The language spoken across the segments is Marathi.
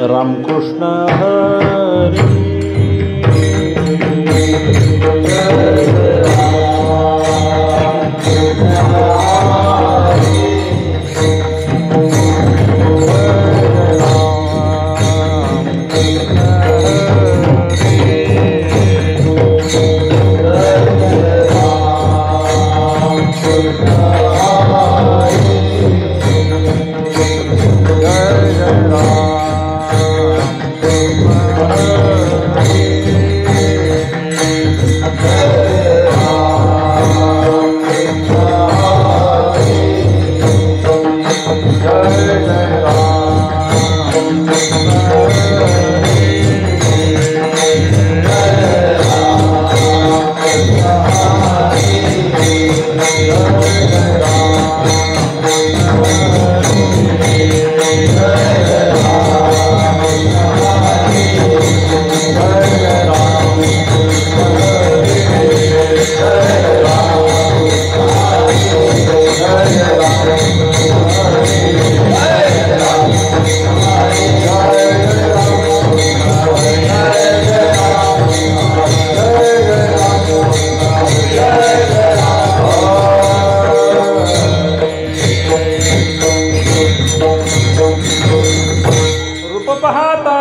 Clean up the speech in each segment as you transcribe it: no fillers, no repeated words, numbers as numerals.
रामकृष्ण हरी।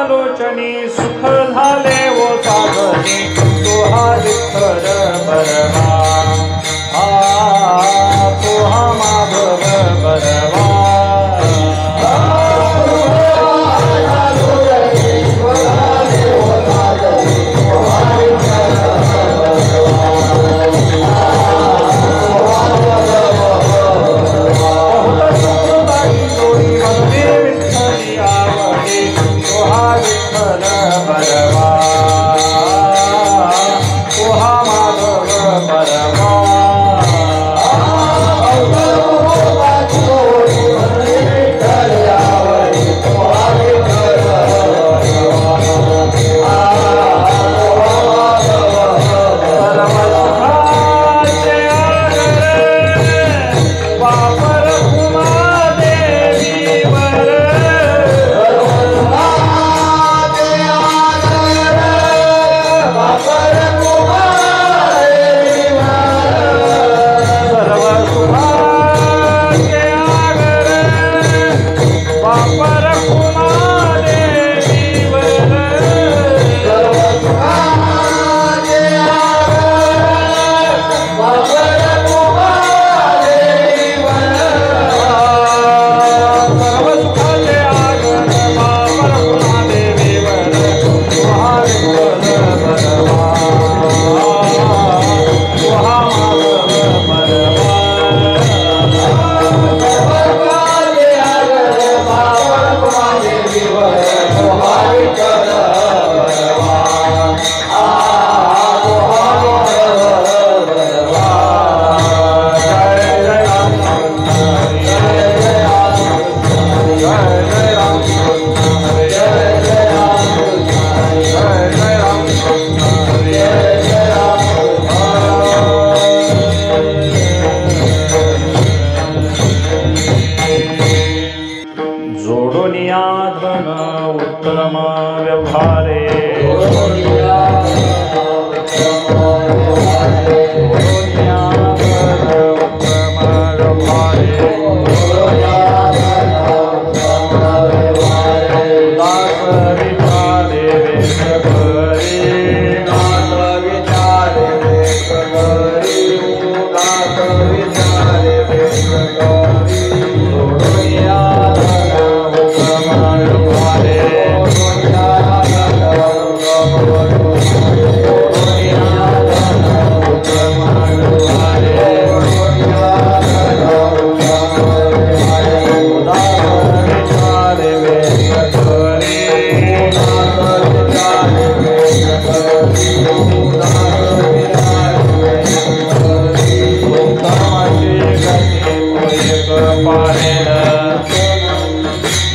लोचनी सुख झाले वो साधने तो हा विठ्ठल बरवा तो हा माधव बरवा उत्तम व्यवहारे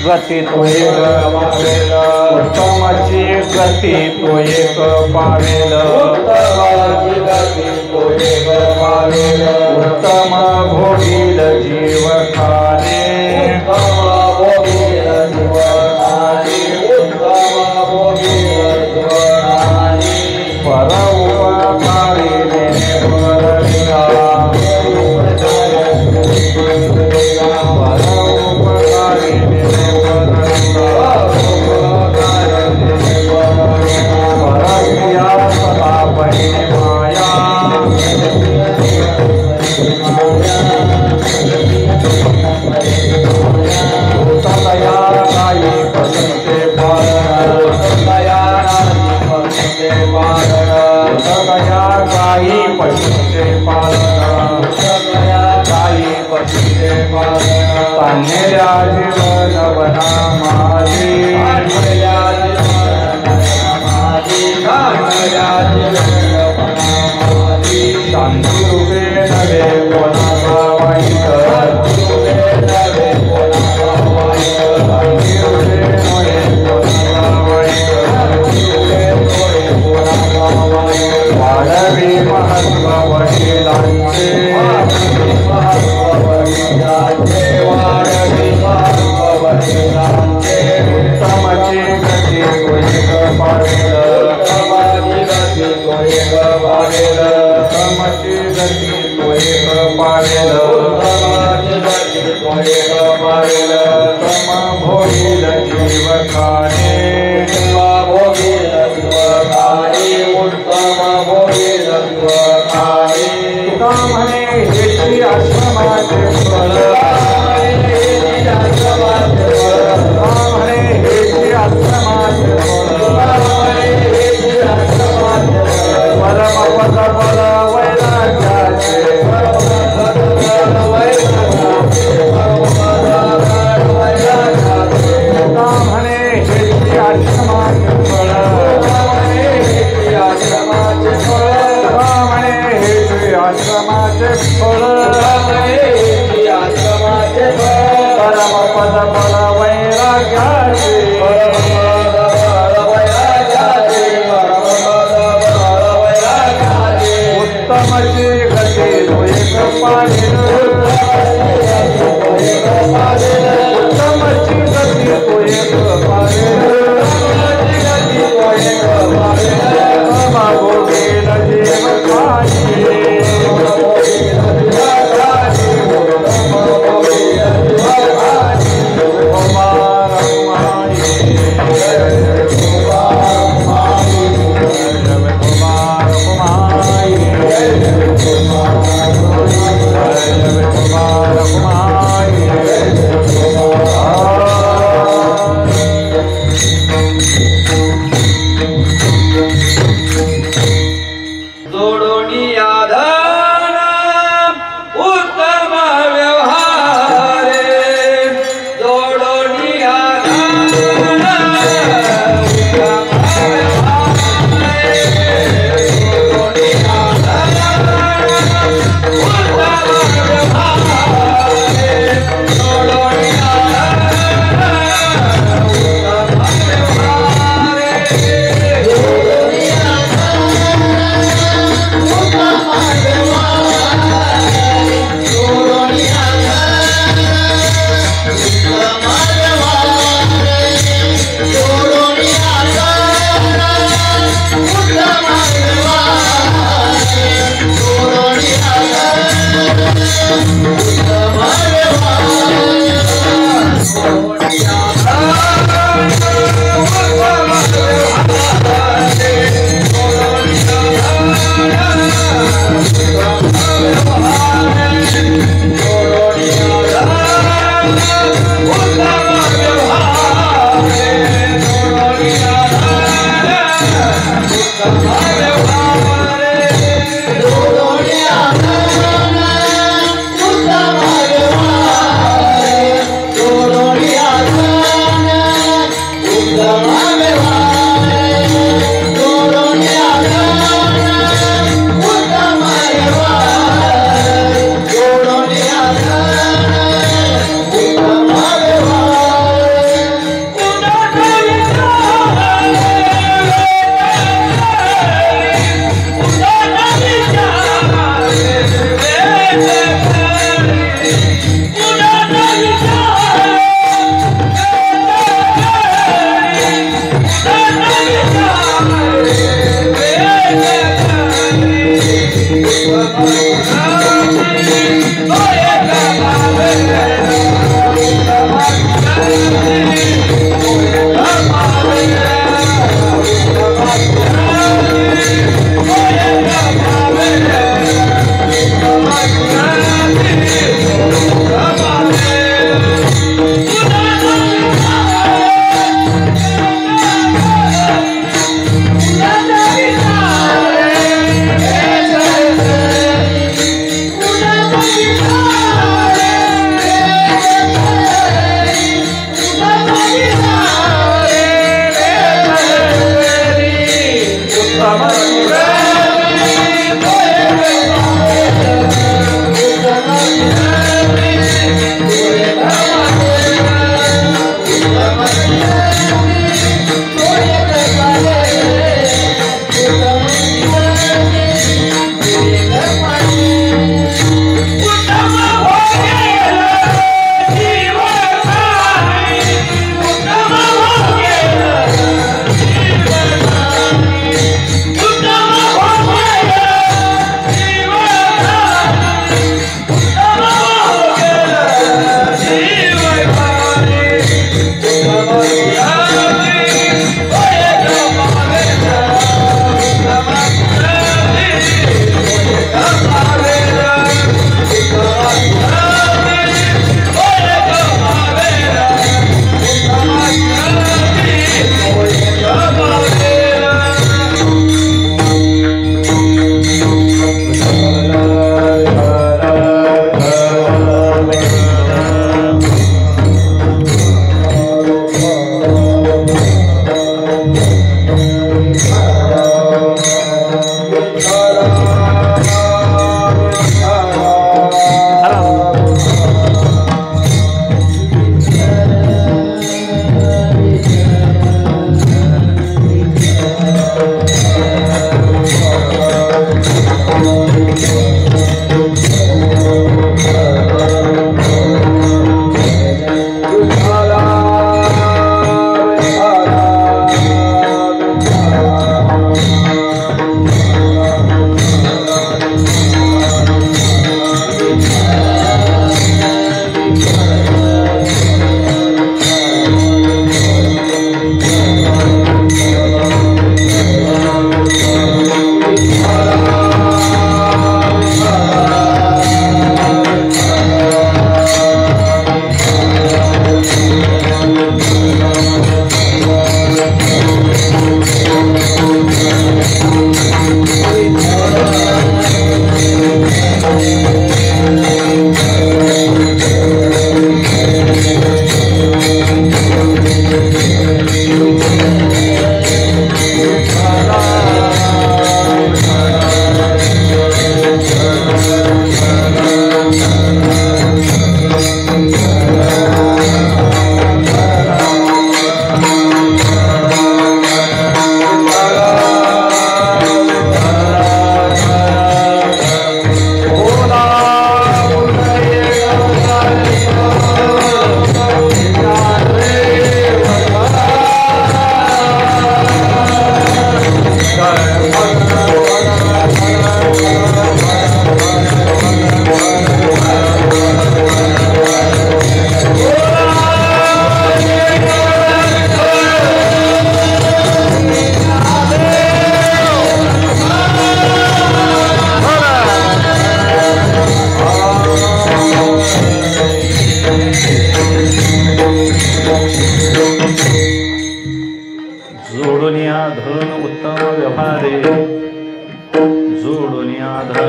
गती तो एक उत्तमाची गती तो एक पावेल उत्तम भोगील जीव खाणे वाढवी महत्व वडिलांचे उत्तमची गती तो एक पावेल उत्तमची गती तो एक पावेल तम भोगील जीवकाने तुका म्हणे हेची आश्रमाचे फळ म्हणे हेची आश्रमाचे परम पद फल वैराग्याचे तुका म्हणे हेची आश्रमाचे फळ आश्रमाचे फळ परम पद फल वैराग्याचे उत्तमची गती तो एक पावेल उत्तमची गती तो एक पावेल भोगेल जीवकाने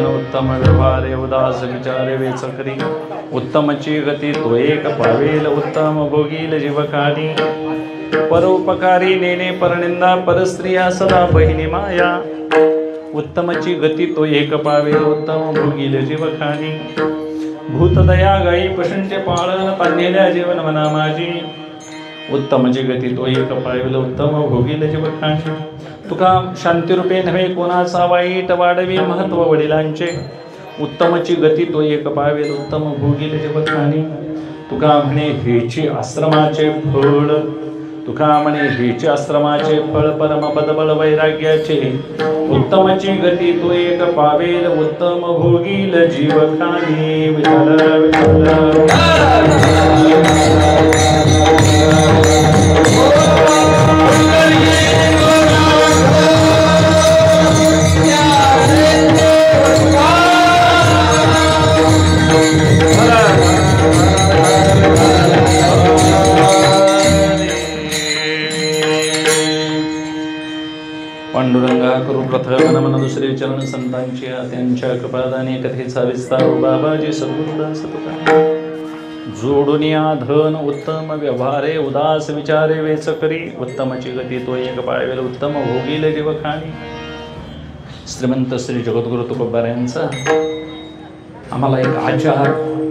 उत्तम व्यवहारे उदास विचारे वेचकरी उत्तमची गती तो एक पावेल उत्तम भोगील जीवकानी परोपकारी नेणे परनिंदा परस्त्रिया सदा बहिणी माया उत्तमची गती तो एक पावेल उत्तम भोगील जीवकानी भूतदया गाई पशूंचे पाळण पाळलेल्या जीवन मना माझी उत्तमची गती तो एक पावेल उत्तम भोगील जीवकानी तुका शांतिरूपे नव्हे कोणाचा वाईट वाढवी महत्व वडिलांचे उत्तमची गती तो एक पावेल उत्तम भोगील जीवकानी तुका म्हणे हेची आश्रमाचे फळ तुका म्हणे हेची आश्रमाचे फळ परम पदबळ वैराग्याचे उत्तमची गती तो एक पावेल उत्तम भोगील जीवकानी विठ्ठल विठ्ठल पांडुरंगा करू प्रथम नमन दुसरे चरण संतांची त्यांच्या कृपादाने कथेचा विस्तार बाबाजी सद्गुरुदास तुका जोडून या धन उत्तम व्यवहारे उदास विचारे वेच करी उत्तमची गती तो एक पावेल उत्तम भोगील जीवखाणी श्रीमंत श्री जगद्गुरु तुकोबारायांचा आम्हाला एक आचार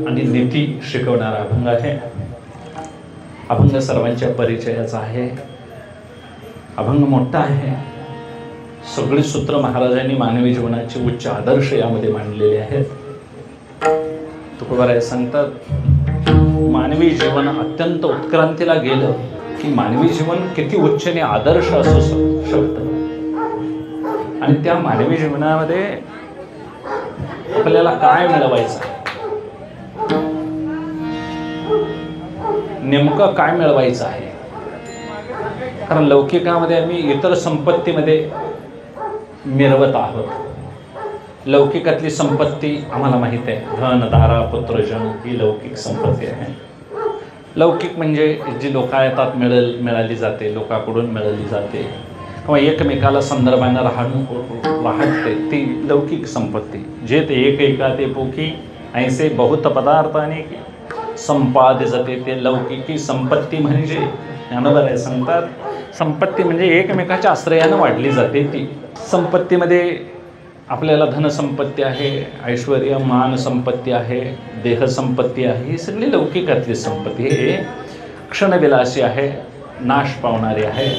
आणि नीती शिकवणारा अभंग आहे. अभंग सर्वांच्या परिचयाचा आहे. अभंग मोठा आहे. सगळी सूत्र महाराजांनी मानवी जीवनाचे उच्च आदर्श यामध्ये मांडलेले आहेत. तुकोबाराय सांगतात मानवी जीवन अत्यंत उत्क्रांतीला गेलं की मानवी जीवन किती उच्च आणि आदर्श असू शकतं आणि त्या मानवी जीवनामध्ये आपल्याला काय मिळवायचं नेमकं काय मिळवायचं आहे. कारण लौकिकामध्ये आम्ही इतर संपत्तीमध्ये मिरवत आहोत. लौकिकातली संपत्ती आम्हाला माहित आहे. धन दारा पुत्र जन ही लौकिक संपत्ती आहे. लौकिक म्हणजे जी लोकायतात मिळाली जाते, लोकांकडून मिळाली जाते किंवा एकमेकाला संदर्भाने राहते ती लौकिक संपत्ती. जे ते एक ते पोकी ऐसे बहुत पदार्थाने संपादित जाते ते लौकिकी संपत्ती म्हणजे ज्ञानोबा सांगतात संपत्ती म्हणजे एकमेकाच्या आश्रयानं वाढली जाते ती. संपत्तीमध्ये आपल्याला धनसंपत्ती आहे, ऐश्वर्य मान संपत्ती आहे, देहसंपत्ती आहे, ही सगळी लौकिकातली संपत्ती. हे क्षणविलासी आहे, नाश पावणारी आहे.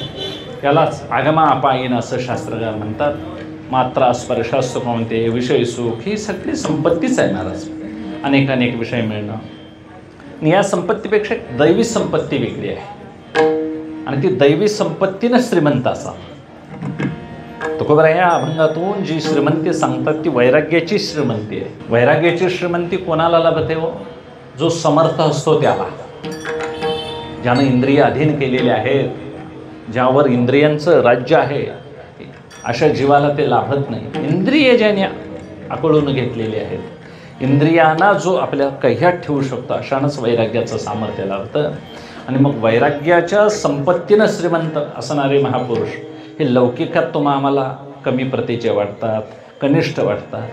यालाच आगमा अपायीन असं शास्त्रकार म्हणतात. मात्रा स्पर्शास्तु कोणते विषय सुख, ही सगळी संपत्तीच आहे महाराज. अनेक अनेक विषय मिळणं. आणि या संपत्तीपेक्षा दैवी संपत्ती वेगळी आहे आणि ती दैवी संपत्तीनं श्रीमंत असा. तुकोबराया अभंगातून जी श्रीमंती सांगतात ती वैराग्याची श्रीमंती आहे. वैराग्याची श्रीमंती कोणाला लाभते हो? जो समर्थ असतो त्याला, ज्यानं इंद्रिय अधीन केलेले आहेत, ज्यावर इंद्रियांचं राज्य आहे, अशा जीवाला ते लाभत नाही. इंद्रिय ज्याने आकळून घेतलेली आहेत, इंद्रियांना जो आपल्या कह्यात ठेवू शकतो, अशानंच वैराग्याचं सामर्थ्य लाभतं. आणि मग वैराग्याच्या संपत्तीनं श्रीमंत असणारे महापुरुष हे लौकिकात तुम्हा आम्हाला कमी प्रतीचे वाटतात, कनिष्ठ वाटतात,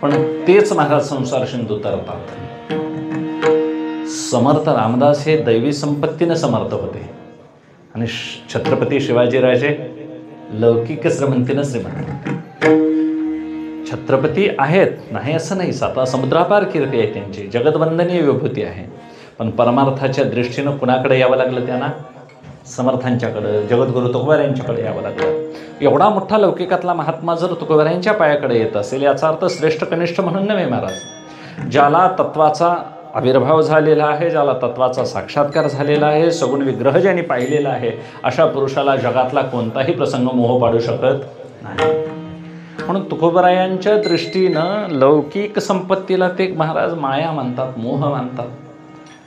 पण तेच महाराज संसार सिंधू तरतात. समर्थ रामदास हे दैवी संपत्तीनं समर्थ होते आणि छत्रपती शिवाजीराजे लौकिक श्रीमंतीनं श्रीमंत. छत्रपती आहेत, नाही असं नाही, आता समुद्रापार कीर्ती आहे त्यांची, जगदवंदनीय विभूती आहे. पण परमार्थाच्या दृष्टीनं कुणाकडे यावं लागलं त्यांना? समर्थांच्याकडं, जगद्गुरु तुकोबारायांच्याकडे यावं लागलं. एवढा मोठा लौकिकातला महात्मा जर तुकोबारायांच्या पायाकडे येत असेल, याचा अर्थ श्रेष्ठ कनिष्ठ म्हणून नव्हे महाराज. ज्याला तत्वाचा आविर्भाव झालेला आहे, ज्याला तत्वाचा साक्षात्कार झालेला आहे, सगुण विग्रह ज्यांनी पाहिलेला आहे, अशा पुरुषाला जगातला कोणताही प्रसंग मोह पाडू शकत नाही. म्हणून तुकोबरायांच्या दृष्टीनं लौकिक संपत्तीला ते महाराज माया म्हणतात, मोह म्हणतात,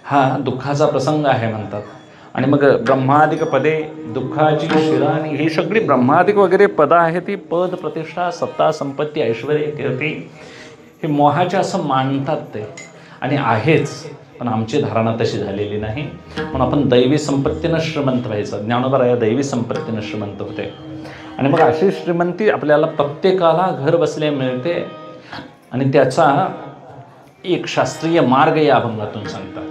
हा दुःखाचा प्रसंग आहे म्हणतात. आणि मग ब्रह्मादिक पदे दुःखाची शिराणी, ही सगळी ब्रह्मादिक वगैरे पदं आहे, ती पद प्रतिष्ठा सत्ता संपत्ती ऐश्वर्य कीर्ती हे मोहाच्या असं मानतात ते, आणि आहेच, पण आमची धारणा तशी झालेली नाही. म्हणून आपण दैवी संपत्तीनं श्रीमंत व्हायचं. ज्ञानोबा या दैवी संपत्तीनं श्रीमंत होते. आणि मग अशी श्रीमंती आपल्याला प्रत्येकाला घर बसल्या मिळते. आणि त्याचा एक शास्त्रीय मार्ग या अभंगातून सांगतात.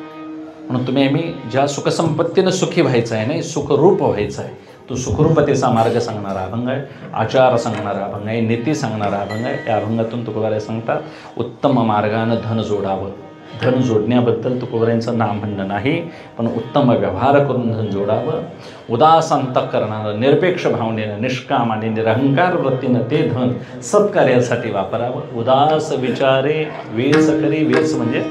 म्हणून तुम्ही आम्ही ज्या सुखसंपत्तीनं सुखी व्हायचं आहे, नाही सुखरूप व्हायचं आहे, तो सुखरूपतेचा मार्ग सांगणारा अभंग आहे, आचार सांगणारा अभंग आहे, नीती सांगणारा अभंग आहे. या अभंगातून तुकोबाराय सांगतात, उत्तम मार्गानं धन जोडावं. धन जोडण्याबद्दल तुकोबारायांचं नाम म्हणणं नाही, पण उत्तम व्यवहार करून धन जोडावं. उदास अंतःकरणानं निरपेक्ष भावनेनं निष्काम आणि निरहंकार वृत्तीनं ते धन सत्कार्यासाठी वापरावं. उदास विचारे वेच करी, वेच म्हणजे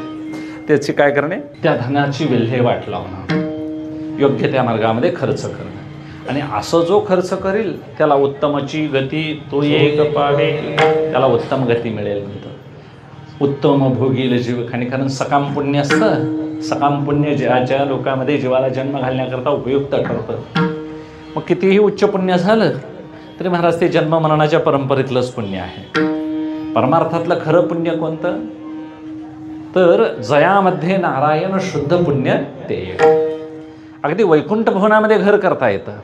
त्याची काय करणे, त्या धनाची विल्हेवाट लावणं, योग्य त्या मार्गामध्ये खर्च करणं. आणि असं जो खर्च करील त्याला उत्तमची गती तो एक पावे, त्याला उत्तम गती मिळेल म्हणतं. उत्तम भोगील जीवखानी, कारण सकाम पुण्य असतं. सकाम पुण्य ज्या लोकांमध्ये जीवाला जन्म घालण्याकरता उपयुक्त ठरतं. मग कितीही उच्च पुण्य झालं तरी महाराज ते जन्म मरणाच्या परंपरेतलंच पुण्य आहे. परमार्थातलं खरं पुण्य कोणतं? तर जयामध्ये नारायण शुद्ध पुण्य ते. अगदी वैकुंठ भवनामध्ये घर करता येतं.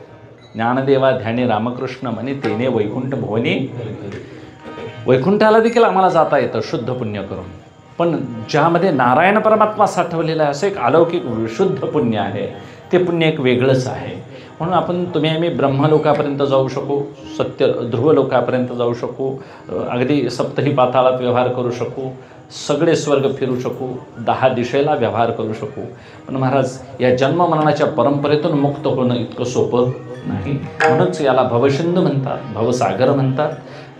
ज्ञानदेवा ध्यानी रामकृष्ण म्हणे तेने वैकुंठ भवनी, वैकुंठाला देखील आम्हाला जाता येतं शुद्ध पुण्य करून. पण ज्यामध्ये नारायण परमात्मा साठवलेला आहे असं एक अलौकिक विशुद्ध पुण्य आहे, ते पुण्य एक वेगळंच आहे. म्हणून आपण तुम्ही आम्ही ब्रह्मलोकापर्यंत जाऊ शकू, सत्य ध्रुवलोकापर्यंत जाऊ शकू, अगदी सप्तही पाताळात व्यवहार करू शकू, सगळे स्वर्ग फिरू शकू, 10 दिशेला व्यवहार करू शकू. पण महाराज या जन्म मरणाच्या परंपरेतून मुक्त होणं इतकं सोपं नाही. म्हणूनच याला भवसिंधू म्हणतात, भवसागर म्हणतात.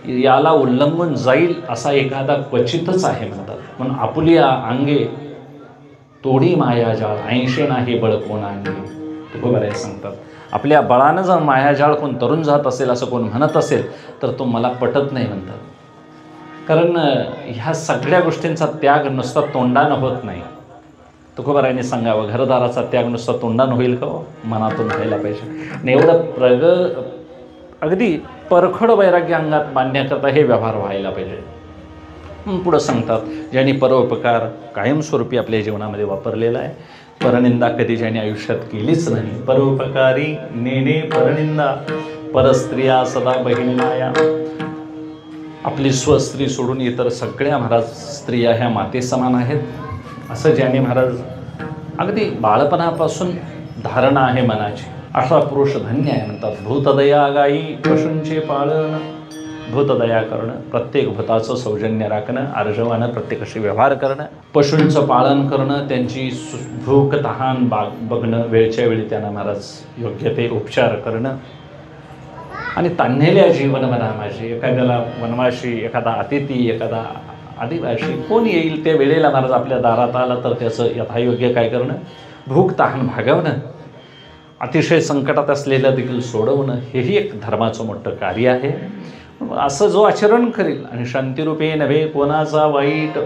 याला उल्लंघून जाईल असा एखादा क्वचितच आहे म्हणतात. म्हणून आपुलिया अंगे तोडी मायाजाळ, 80 नाही बळ कोण अंगे, तुकोबाराय सांगतात. आपल्या बळानं जर मायाजाळ कोण तरुण जात असेल असं कोण म्हणत असेल तर तो मला पटत नाही म्हणतात. कारण ह्या सगळ्या गोष्टींचा त्याग नुसता तोंडानं होत नाही. तुकोबारायांनी सांगावं, घरदाराचा त्याग नुसता तोंडानं होईल का? मनातून व्हायला पाहिजे. आणि एवढं अगदी परखड वैराग्य अंगात बांधण्याकरता हे व्यवहार व्हायला पाहिजे. पुढं सांगतात, ज्यांनी परोपकार कायमस्वरूपी आपल्या जीवनामध्ये वापरलेला आहे, परनिंदा कधी ज्याने आयुष्यात केलीच नाही. परोपकारी नेणे परनिंदा, परस्त्रिया सदा बहीण माया. आपली स्वस्त्री सोडून इतर सगळ्या महाराज स्त्रिया ह्या माते समान आहेत असं ज्याने महाराज अगदी बाळपणापासून धारणा आहे मनाची, असा पुरुष धन्य आहे म्हणतात. भूतदया गाई पशूंचे पालन, भूतदया करणं, प्रत्येक भूताचं सौजन्य राखणं, आर्जवानं प्रत्येकाशी व्यवहार करणं, पशूंचं पालन करणं, त्यांची भूक तहान बघणं, वेळच्या वेळी त्यांना महाराज योग्य ते उपचार करणं, आणि तान्हेल्या जीवन म्हणा माझे. एखाद्याला वनवासी, एखादा अतिथी, एखादा आदिवासी कोण येईल त्या वेळेला महाराज आपल्या दारात आला तर त्याचं यथायोग्य काय करणं, भूक तहान भागवणं, अतिशय संकटात असलेलं देखील सोडवणं, हेही एक धर्माचं मोठं कार्य आहे. असं जो आचरण करील आणि शांतिरूपे नव्हे कोणाचा वाईट,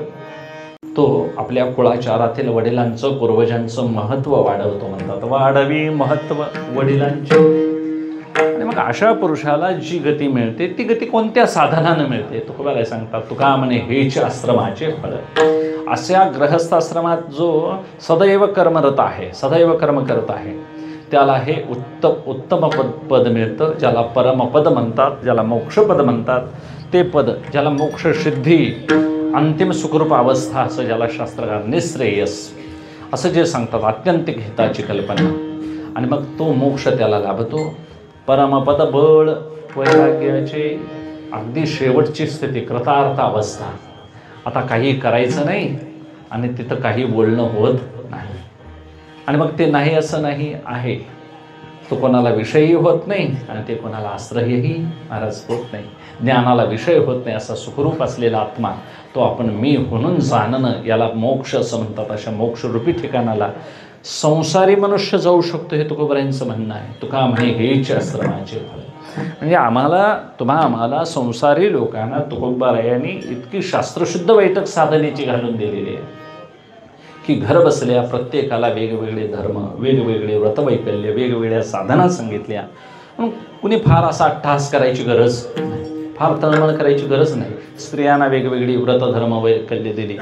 तो आपल्या कुळाचारातील वडिलांचं पूर्वजांचं महत्त्व वाढवतो म्हणतात. वाढवी महत्त्व वडिलांचे. आणि मग अशा पुरुषाला जी गती मिळते ती गती कोणत्या साधनानं मिळते? तुकोबाराय सांगतात, तुका म्हणे हेच आश्रमाचे फळ. अशा गृहस्थाश्रमात जो सदैव कर्मरत आहे, सदैव कर्म करत आहे, त्याला हे उत्तम पद मिळतं, ज्याला परमपद म्हणतात, ज्याला मोक्षपद म्हणतात. ते पद ज्याला मोक्षसिद्धी, अंतिम सुखरूप अवस्था असं ज्याला शास्त्रकार निश्रेयस असं जे सांगतात, अत्यंतिक हिताची कल्पना. आणि मग तो मोक्ष त्याला लाभतो. परमपद बळ वैराग्याचे अगदी शेवटची स्थिती, कृतार्थ अवस्था. आता काही करायचं नाही आणि तिथं काही बोलणं होत नाही. आणि मग ते नाही असं नाही आहे, तो कोणाला विषयही होत नाही आणि ते कोणाला आश्रयही महाराज होत नाही, ज्ञानाला विषय होत नाही, असा सुखरूप असलेला आत्मा तो आपण मी म्हणून जाणणं, याला मोक्ष असं म्हणतात. अशा मोक्षरूपी ठिकाणाला संसारी मनुष्य जाऊ शकतो, हे तुकोबारायांचं म्हणणं आहे. तुका म्हणे हेच आश्रमाचे फळ. म्हणजे आम्हाला संसारी लोकांना तुकोबारायांनी इतकी शास्त्रशुद्ध बैठक साधनेची घालून दिलेली आहे की घर बसल्या प्रत्येकाला वेगवेगळे धर्म, वेगवेगळे व्रतवैकल्य, वेगवेगळ्या साधना सांगितल्या. म्हणून कुणी फार असा अट्टहास करायची गरज नाही, फार तळमळ करायची गरज नाही. स्त्रियांना वेगवेगळी व्रतधर्म वैकल्य दिली,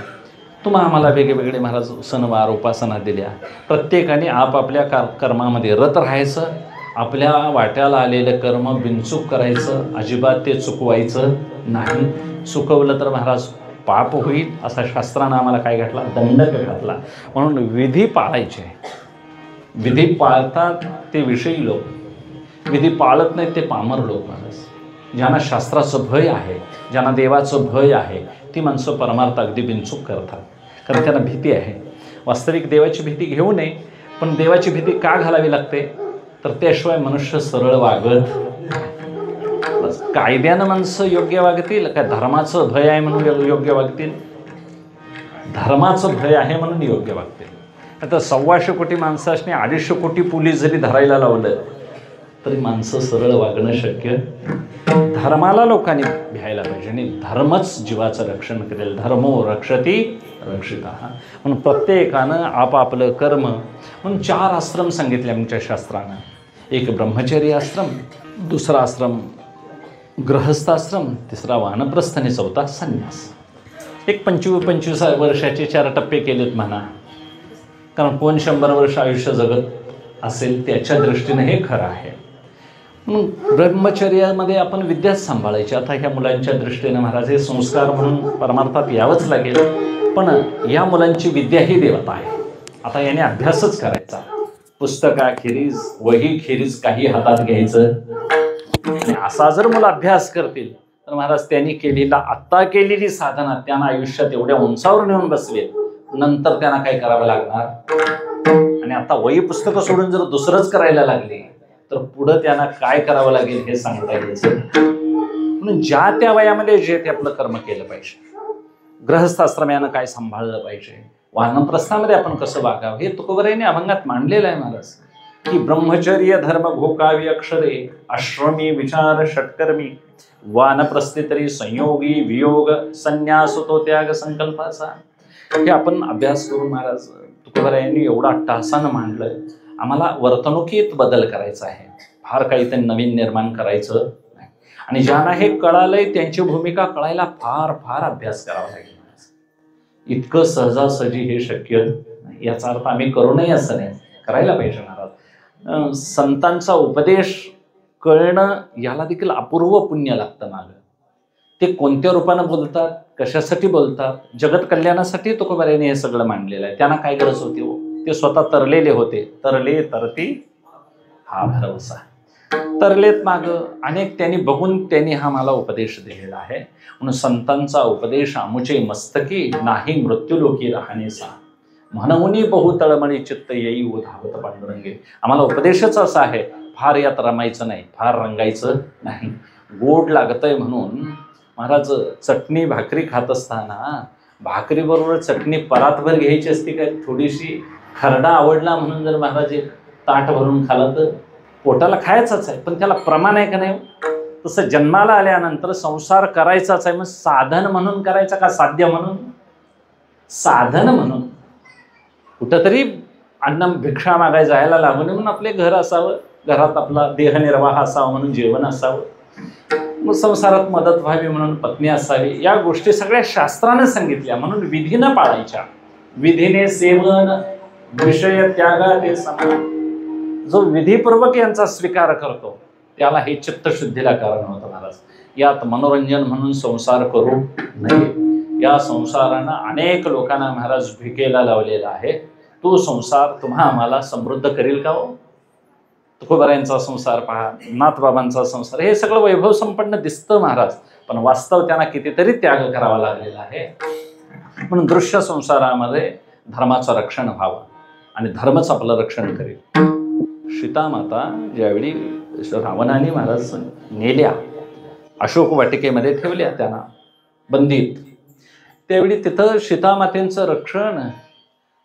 आम्हाला वेगवेगळे महाराज सणवार उपासना दिल्या. प्रत्येकाने आपापल्या कर्मामध्ये रत राहायचं, आपल्या वाट्याला आलेलं कर्म बिनचूक करायचं, अजिबात ते चुकवायचं नाही. चुकवलं तर महाराज पाप होईल, असा शास्त्रानं आम्हाला काय घातला, दंडक घातला. म्हणून विधी पाळायचे. विधी पाळतात ते विषयी लोक, विधी पाळत नाहीत ते पामर लोक. महाराज ज्यांना शास्त्राचं भय आहे, ज्यांना देवाचं भय आहे, ती माणसं परमार्थ अगदी बिनचूक करतात, कारण त्यांना भीती आहे. वास्तविक देवाची भीती घेऊ नये, पण देवाची भीती का घालावी लागते, तर त्याशिवाय मनुष्य सरळ वागत. कायद्यानं माणसं योग्य वागतील का धर्माचं भय आहे म्हणून योग्य वागतील? धर्माचं भय आहे म्हणून योग्य वागतील. आता 125 कोटी माणसं असणे 250 कोटी पोलीस जरी धरायला लावलं तरी माणसं सरळ वागणं शक्य. धर्माला लोकांनी भ्यायला पाहिजे आणि धर्मच जीवाचं रक्षण करेल. धर्मो रक्षती रक्षितः. म्हणून प्रत्येकानं आपापलं कर्म. म्हणून 4 आश्रम सांगितले आमच्या शास्त्रानं. एक ब्रह्मचर्य आश्रम, दुसरा आश्रम गृहस्थाश्रम, तिसरा वानप्रस्थ आणि चौथा संन्यास. एक 25 वर्षाचे 4 टप्पे केलेत म्हणा, कारण कोण 100 वर्ष आयुष्य जगत असेल त्याच्या दृष्टीने हे खरं आहे. म्हणून ब्रह्मचर्यामध्ये आपण विद्याच सांभाळायची. आता ह्या मुलांच्या दृष्टीने महाराज हे संस्कार म्हणून परमार्थात यावंच लागेल, पण या मुलांची विद्याही देवता आहे. आता याने अभ्यासच करायचा, पुस्तकाखेरीज वहीखेरीज काही हातात घ्यायचं. आणि असा जर मुलं अभ्यास करतील तर महाराज त्यांनी केलेला आत्ता केलेली साधना त्यांना आयुष्यात एवढ्या उंचावर नेऊन बसवेल, नंतर त्यांना काय करावं लागणार. आणि आता वही पुस्तकं सोडून जर दुसरंच करायला लागले तर पुढं त्यांना काय करावं लागेल हे सांगता यायचं. म्हणून ज्या त्या वयामध्ये जे ते आपलं कर्म केलं पाहिजे. गृहस्थाश्रमानं काय सांभाळलं पाहिजे, वानप्रस्थामध्ये आपण कसं वागावं, हे तुकोबारायांनी अभंगात मांडलेलं आहे महाराज. की ब्रह्मचर्य धर्म भोकावी अक्षरे, आश्रमी विचार षटकर्मी, वानप्रस्थे तरी संयोगी वियोग, संन्यास तो त्याग संकल्पाचा. हे आपण अभ्यास करून महाराज तुकोबारायांनी एवढा अट्टहासानं मांडलंय. आम्हाला वर्तणुकीत बदल करायचा आहे, फार काही ते नवीन निर्माण करायचं नाही. आणि ज्यांना हे कळालंय त्यांची भूमिका कळायला फार फार अभ्यास करावा लागेल. इतकं सहजासहजी हे शक्य नाही. याचा अर्थ आम्ही करू नये असं नाही, करायला पाहिजे महाराज. संतांचा उपदेश कळणं याला देखील अपूर्व पुण्य लागतं मागं. ते कोणत्या रूपानं बोलतात, कशासाठी बोलतात, जगत कल्याणासाठी तुकोबारायांनी हे सगळं मांडलेलं आहे. त्यांना काय गरज होती हो, ते स्वतः तरलेले होते. तरले तरती हा भरवसा. तरलेत माग अनेक त्यांनी बघून त्यांनी हा मला उपदेश दिलेला आहे. म्हणून संतांचा उपदेश आमुचे मस्तकी नाही मृत्यूलोकी राहणेसा. म्हणून बहु तळमळी चित्त येई धावत पांडुरंगे. आम्हाला उपदेशच असा आहे, फार यात रमायचं नाही, फार रंगायचं नाही. गोड लागतंय म्हणून महाराज चटणी भाकरी खात असताना भाकरी बरोबर चटणी परातभर घ्यायची असते काय, थोडीशी खरडा आवडला म्हणून जर महाराज एक ताट भरून खाला तर पोटाला खायचाच आहे, पण त्याला प्रमाण आहे का नाही. तसं जन्माला आल्यानंतर संसार करायचाच आहे, मग साधन म्हणून करायचा का साध्य म्हणून. साधन म्हणून कुठंतरी अन्न भिक्षा मागायला जायला लागू नये म्हणून आपले घर असावं, घरात आपला देहनिर्वाह असावा म्हणून जेवण असावं, मग संसारात मदत व्हावी म्हणून पत्नी असावी. या गोष्टी सगळ्या शास्त्रानं सांगितल्या म्हणून विधीनं पाळायच्या. विधीने सेवन विषय त्यागा ते समान. जो विधीपूर्वक यांचा स्वीकार करतो त्याला हे चित्तशुद्धीला कारण होतं महाराज. यात मनोरंजन म्हणून संसार करू नये. या संसारानं अनेक लोकांना महाराज भिकेला लावलेला आहे. तो संसार तुम्हा आम्हाला समृद्ध करेल का हो. तुकोबारायांचा संसार पहा, नाथबाबांचा संसार, हे सगळं वैभव संपन्न दिसतं महाराज, पण वास्तव त्यांना कितीतरी त्याग करावा लागलेला आहे. म्हणून दृश्य संसारामध्ये धर्माचं रक्षण व्हावं आणि धर्मच आपलं रक्षण करेल. सीतामाता ज्यावेळी रावणाने महाराज नेल्या, अशोक वाटिकेमध्ये ठेवल्या त्यांना बंदीत, त्यावेळी तिथं सीतामातेचं रक्षण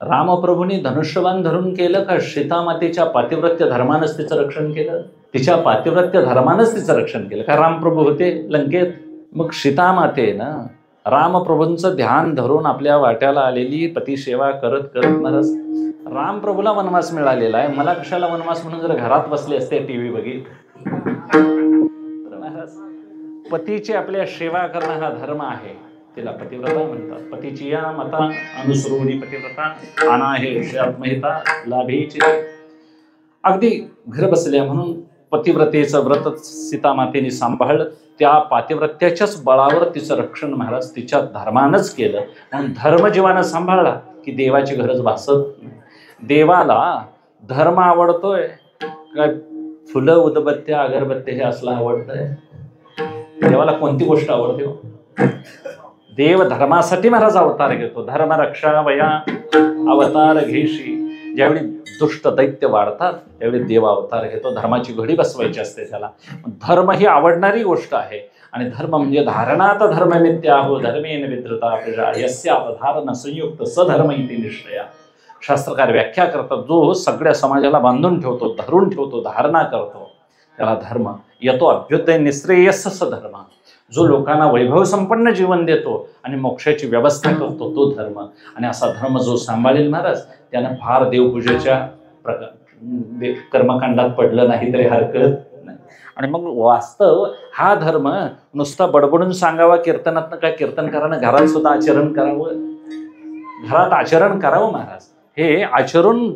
रामप्रभूंनी धनुष्यबाण धरून केलं का सीतामातेच्या पातिव्रत्य धर्मानंच तिचं रक्षण केलं. तिच्या पातिव्रत्य धर्मानंच तिचं रक्षण केलं का रामप्रभू होते लंकेत. मग सीतामातेनं रामप्रभूंचं ध्यान धरून आपल्या वाट्याला आलेली पतिसेवा करत करत महाराज रामप्रभूला वनवास मिळालेला आहे, मला कशाला वनवास म्हणून जर घरात बसले असते टीव्ही बघित तर महाराज पतीची आपल्या सेवा करणं हा धर्म आहे, तिला पतिव्रता म्हणतात. पतीची या मता अनुसरूनी पतिव्रता आना हे आत्महिता लाभेची. अगदी घर बसल्या म्हणून पतिव्रतेचं व्रत सीतामातेने सांभाळलं. त्या पातिव्रत्याच्याच बळावर तिचं रक्षण महाराज तिच्या धर्मानंच केलं. म्हणून धर्म जीवानं सांभाळला की देवाची गरज भासत. देवाला धर्म आवडतोय काय, फुलं उदबत्त्या अगरबत्त्या हे असलं आवडतंय. देवाला कोणती गोष्ट आवडते हो. देव धर्मासाठी महाराज अवतार घेतो. धर्म रक्षा वया अवतार घेशी. ज्यावेळी दुष्ट दैत्य वाढतात त्यावेळी देव अवतार घेतो. धर्माची घडी बसवायची असते त्याला. धर्म ही आवडणारी गोष्ट आहे आणि धर्म म्हणजे धारणात धर्ममित्या हो धर्मेन विधृता प्रजा यस्य अवधारण संयुक्त सधर्म इति निश्चया. शास्त्रकार व्याख्या करतात, जो सगळ्या समाजाला बांधून ठेवतो, धरून ठेवतो, धारणा करतो त्याला धर्म. येतो अभ्युदय निश्रेयस सधर्म. जो लोकांना वैभव संपन्न जीवन देतो आणि मोक्षाची व्यवस्था करतो तो धर्म. आणि असा धर्म जो सांभाळेल महाराज त्यानं फार देवपूजेच्या कर्मकांडात पडलं नाही तरी हरकत नाही. आणि मग वास्तव हा धर्म नुसता बडबडून सांगावा कीर्तनातनं काय, कीर्तनकारानं घरात सुद्धा आचरण करावं. घरात आचरण करावं महाराज. हे आचरण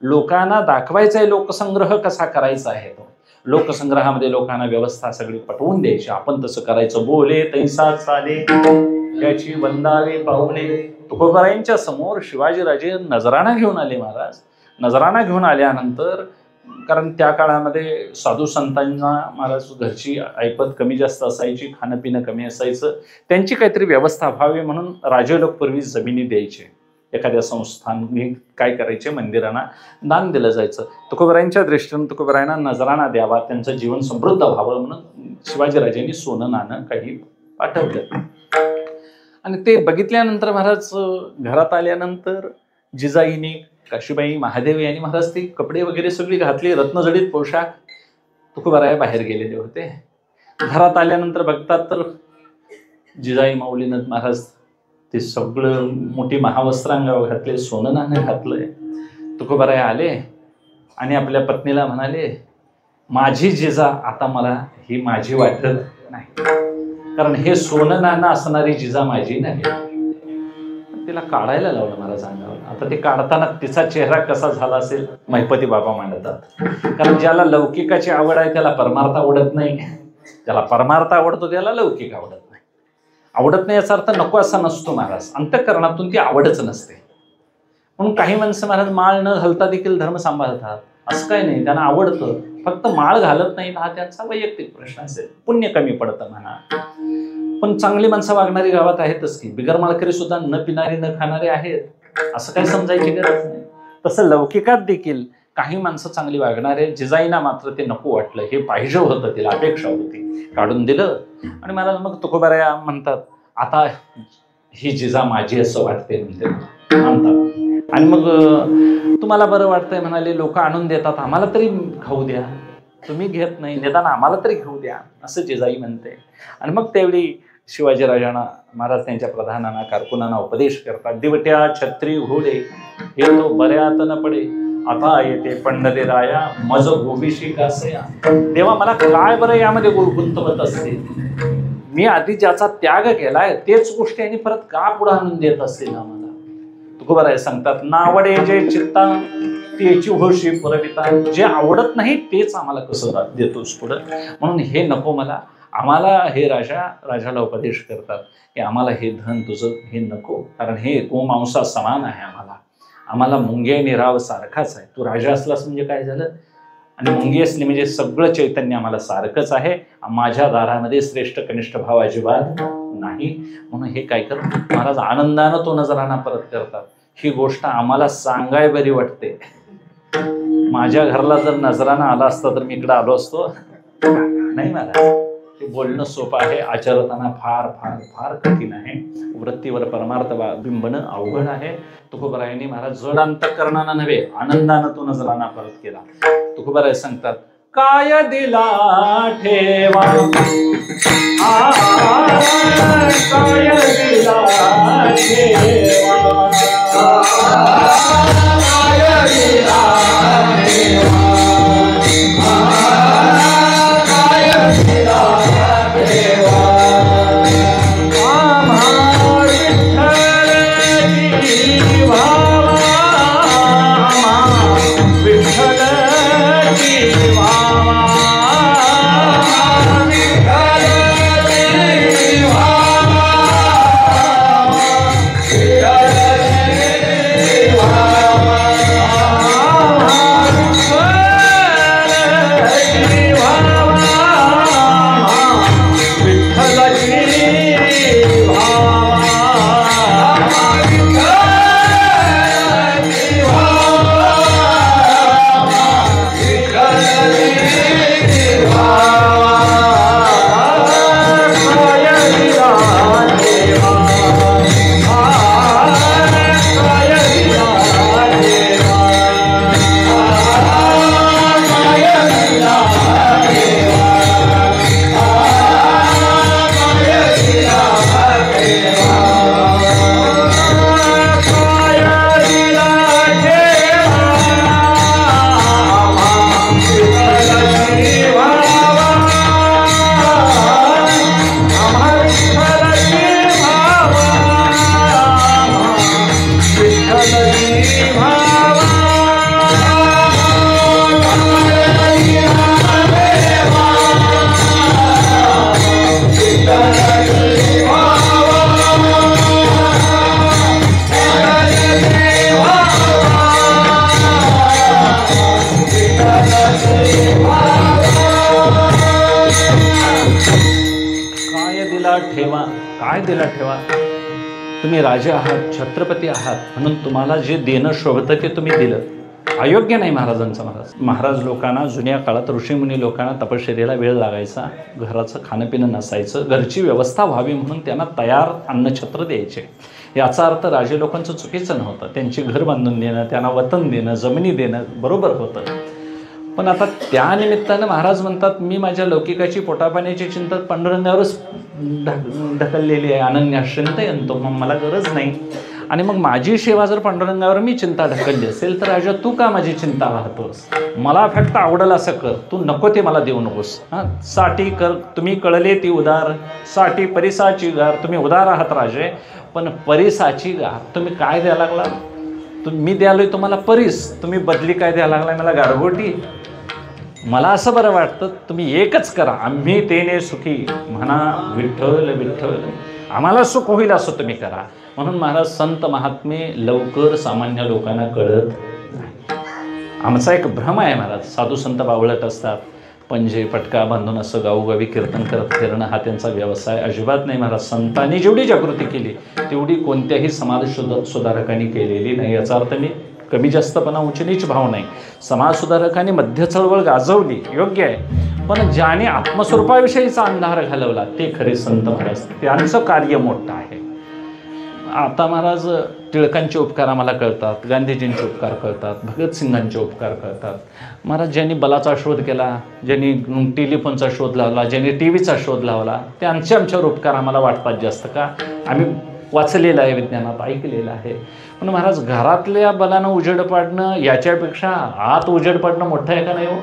लोकांना दाखवायचं आहे. लोकसंग्रह कसा करायचा आहे तो. लोकसंग्रहामध्ये लोकांना व्यवस्था सगळी पटवून द्यायची. आपण तसं करायचं. बोले तैसा चाले त्याची वंदावे पाहुणे. तुकोबारायांच्या समोर शिवाजीराजे नजराणा घेऊन आले महाराज. नजराणा घेऊन आल्यानंतर, कारण त्या काळामध्ये साधू संतांना महाराज घरची ऐपत कमी जास्त असायची, खाणं पिणं कमी असायचं. त्यांची काहीतरी व्यवस्था व्हावी म्हणून राजे लोक पूर्वी जमिनी द्यायचे. एखाद्या संस्थांनी काय करायचे, मंदिरांना दान दिलं जायचं. तुकोबारायांच्या दृष्टीने तुकोबारायांना नजराणा द्यावा, त्यांचं जीवन समृद्ध व्हावं म्हणून शिवाजीराजांनी सोनं नाणं काही पाठवलं. आणि ते बघितल्यानंतर महाराज घरात आल्यानंतर जिजाईने, काशीबाई, महादेव यांनी महाराज ते कपडे वगैरे सगळी घातली, रत्नजडित पोशाख. तुकोबाराया बाहेर गेलेले होते. घरात आल्यानंतर बघतात तर जिजाई माऊलीनं महाराज ते सगळं मोठी महावस्त्रांगावर घातले, सोनं नाणं घातलंय. तुकोबाराया आले आणि आपल्या पत्नीला म्हणाले, माझी जिजा आता मला ही माझी वाटत नाही, कारण हे सोनं नाणं असणारी जिजा माझी नाही. तिला काढायला लावलं महाराज अंगावर. आता ते काढताना तिचा चेहरा कसा झाला असेल महिपती बाबा मांडतात. कारण ज्याला लौकिकाची आवड आहे त्याला परमार्थ आवडत नाही, ज्याला परमार्थ आवडतो त्याला लौकिक आवडत नाही. आवडत नाही याचा अर्थ नको असा नसतो महाराज, अंतःकरणातून ती आवडच नसते. म्हणून काही माणसं महाराज माळ न घालता देखील धर्म सांभाळतात. असं काही नाही, त्यांना आवडतं, फक्त माळ घालत नाही हा त्यांचा वैयक्तिक प्रश्न असेल, पुण्य कमी पडतं म्हणा. पण चांगली माणसं वागणारी गावात आहेतच की, बिगर माळकरी सुद्धा न पिणारी न खाणारे आहेत, असं काही समजायची गरज नाही. तसं लौकिकात देखील काही माणसं चांगली वागणारे, जिजाईना मात्र ते नको वाटलं, हे पाहिजे होतं, तिला अपेक्षा होती, काढून दिलं. आणि मला मग तुकोबाराया म्हणतात, आता ही जिजा माझी असं वाटते म्हणतात. आणि मग तुम्हाला बरं वाटतंय म्हणाले, लोक आणून देतात, आम्हाला तरी खाऊ द्या, तुम्ही घेत नाही, निदान आम्हाला तरी घेऊ द्या, असं जिजाई म्हणते. आणि मग त्यावेळी शिवाजीराजांना महाराज त्यांच्या प्रधानांना कारकुनांना उपदेश करतात, दिवट्या छत्री घोडे हे तो बऱ्यात न पडे, आता येते पंढरी राया मज गोबीशी कासया. तेव्हा मला काय बरं यामध्ये गुंतवत असते, मी आधी ज्याचा त्याग केलाय तेच गोष्टी आणि परत का पुढे आणून देत असतील आम्हाला. तुकोबाराय सांगतात, नावडे जे चित्ता त्याची होशी पुरविता, जे आवडत नाही तेच आम्हाला कसं देतोस पुढं, म्हणून हे नको मला. आम्हाला हे राजाला उपदेश करतात की आम्हाला हे धन तुझं हे नको, कारण हे गोमांसा समान आहे, आम्हाला मुंगे आणि राव सारखाच आहे. तू राजा असलास म्हणजे काय झालं, आणि मुंगी असली म्हणजे सगळं चैतन्य आम्हाला सारखंच आहे, माझ्या दारामध्ये श्रेष्ठ कनिष्ठ भाव अजिबात नाही. म्हणून हे काय कर महाराज आनंदानं तो नजराना परत करतात. ही गोष्ट आम्हाला सांगाय बरी वाटते, माझ्या घरला जर नजराना आला असता तर मी इकडे आलो असतो नाही महाराज. हे बोलणं सोपं आहे, आचरताना फार फार फार कठीण आहे. वृत्तीवर परमार्थ बिंबणं अवघड आहे. तुकोबारायांनी महाराज जड अंतःकरणानं नव्हे आनंदानं तो नजराना परत केला. तुकोबाराय सांगतात, काय दिला ठेवा काय दिला ठेवा, काय दिला ठेवा, काय दिला ठेवा, तुम्ही राजे आहात, छत्रपती आहात, म्हणून तुम्हाला जे देणं शोभतं ते तुम्ही दिलं. अयोग्य नाही महाराजांचा. महाराज लोकांना जुन्या काळात ऋषीमुनी लोकांना तपश्चर्येला वेळ लागायचा, घराचं खाणंपिणं नसायचं, घरची व्यवस्था व्हावी म्हणून त्यांना तयार अन्नछत्र द्यायचे. याचा अर्थ राजे लोकांचं चुकीचं नव्हतं, त्यांची घर बांधून देणं, त्यांना वतन देणं, जमिनी देणं बरोबर होतं. पण आता त्या निमित्तानं महाराज म्हणतात, मी माझ्या लौकिकाची पोटापाण्याची चिंता पांडुरंगावरच ढकललेली आहे. अनन्याश्चिंतयन्तो, मग मला गरज नाही. आणि मग माझी सेवा जर पांडुरंगावर मी चिंता ढकलली असेल तर राजा तू का माझी चिंता वाहतोस? मला फक्त आवडल असं कर, तू नको ते मला देऊ नकोस. साठी कर तुम्ही कळले ती उदार, साठी परिसाची गार. तुम्ही उदार आहात राजे, पण परिसाची गार तुम्ही काय द्यायला लागला? मी द्यालोय तुम्हाला परीस, तुम्ही बदली काय द्यायला लागलाय मला? गारगोटी. मला असं बरं वाटतं तुम्ही एकच करा, आम्ही तेने सुखी म्हणा विठ्ठल विठ्ठल, आम्हाला सुख होईल असं तुम्ही करा. म्हणून महाराज संत महात्मे लवकर सामान्य लोकांना कळत नाही. आमचा एक भ्रम आहे महाराज, साधू संत बावळट असतात, पंजे पटका बांधून असं गावोगावी कीर्तन करत फिरणं हा त्यांचा व्यवसाय अजिबात नाही महाराज. संतांनी जेवढी जागृती केली तेवढी कोणत्याही समाज सुधारकांनी केलेली नाही. याचा अर्थ मी कमी जास्तपणा उचनीच भाव नाही. समाज सुधारकांनी मध्य चळवळ गाजवली, योग्य आहे, पण ज्याने आत्मस्वरूपाविषयीचा अंधार घालवला ते खरे संत महाराज, त्यांचं कार्य मोठं आहे. आता महाराज टिळकांचे उपकार आम्हाला कळतात, गांधीजींचे उपकार कळतात, भगतसिंगांचे उपकार कळतात. महाराज ज्यांनी बलाचा शोध केला, ज्यांनी टेलिफोनचा शोध लावला, ज्यांनी टी व्हीचा शोध लावला, ते आमच्यावर उपकार आम्हाला वाटतात जास्त. का? आम्ही वाचलेलं आहे, विज्ञानात ऐकलेलं आहे. पण महाराज घरातल्या बलानं उजेड पाडणं याच्यापेक्षा आत उजेड पाडणं मोठं आहे का नाही हो?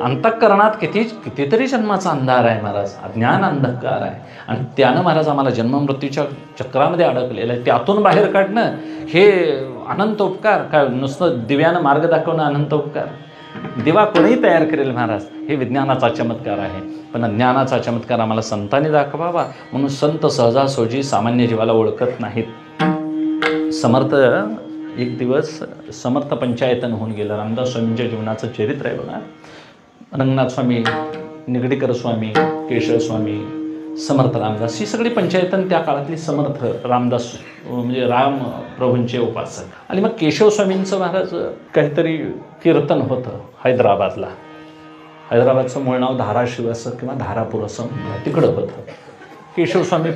अंतःकरणात कितीतरी जन्माचा अंधार आहे महाराज, अज्ञान अंधकार आहे, आणि त्यानं महाराज आम्हाला जन्ममृत्यूच्या चक्रामध्ये अडकलेलं आहे. त्यातून बाहेर काढणं हे अनंत उपकार. काय नुसतं दिव्यानं मार्ग दाखवणं अनंत उपकार? दिवा कोणीही तयार करेल महाराज, हे विज्ञानाचा चमत्कार आहे. पण ज्ञानाचा चमत्कार आम्हाला संतांनी दाखवावा, म्हणून संत सहजासहजी सामान्य जीवाला ओळखत नाहीत. समर्थ एक दिवस समर्थ पंचायतन होऊन गेलं. रामदास स्वामींच्या जीवनाचं चरित्र आहे बघा. रंगनाथ स्वामी, निगडीकर स्वामी, केशव स्वामी, समर्थ रामदास, ही सगळी पंचायतन त्या काळातली समर्थ रामदास म्हणजे राम प्रभूंचे उपासक. आणि मग केशव स्वामींचं महाराज काहीतरी कीर्तन होतं हैदराबादला. हैदराबादचं मूळ नाव धाराशिव असं किंवा धारापूर असं तिकडं होतं. केशव स्वामी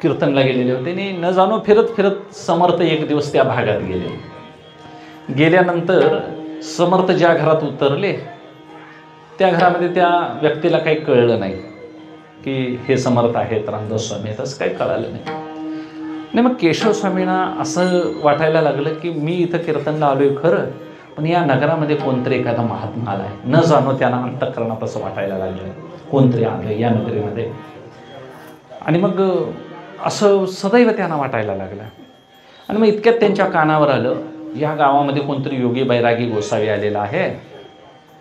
कीर्तनला गेलेले होते आणि न जाणो फिरत फिरत समर्थ एक दिवस त्या भागात गेले. गेल्यानंतर समर्थ ज्या घरात उतरले त्या घरामध्ये त्या व्यक्तीला काही कळलं नाही की हे समर्थ आहेत, रामदास स्वामी आहेत, असं काही कळालं नाही. आणि मग केशव स्वामींना असं वाटायला लागलं की मी इथं कीर्तनला आलोय खरं, पण या नगरामध्ये कोणतरी एखादा महात्मा आला आहे. न जाणो त्यांना अंतःकरणात असं वाटायला लागलं कोणतरी आलं या नगरीमध्ये. आणि मग असं सदैव त्यांना वाटायला लागलं. आणि मग इतक्यात त्यांच्या कानावर आलं या गावामध्ये कोणतरी योगी बैरागी गोसावी आलेला आहे,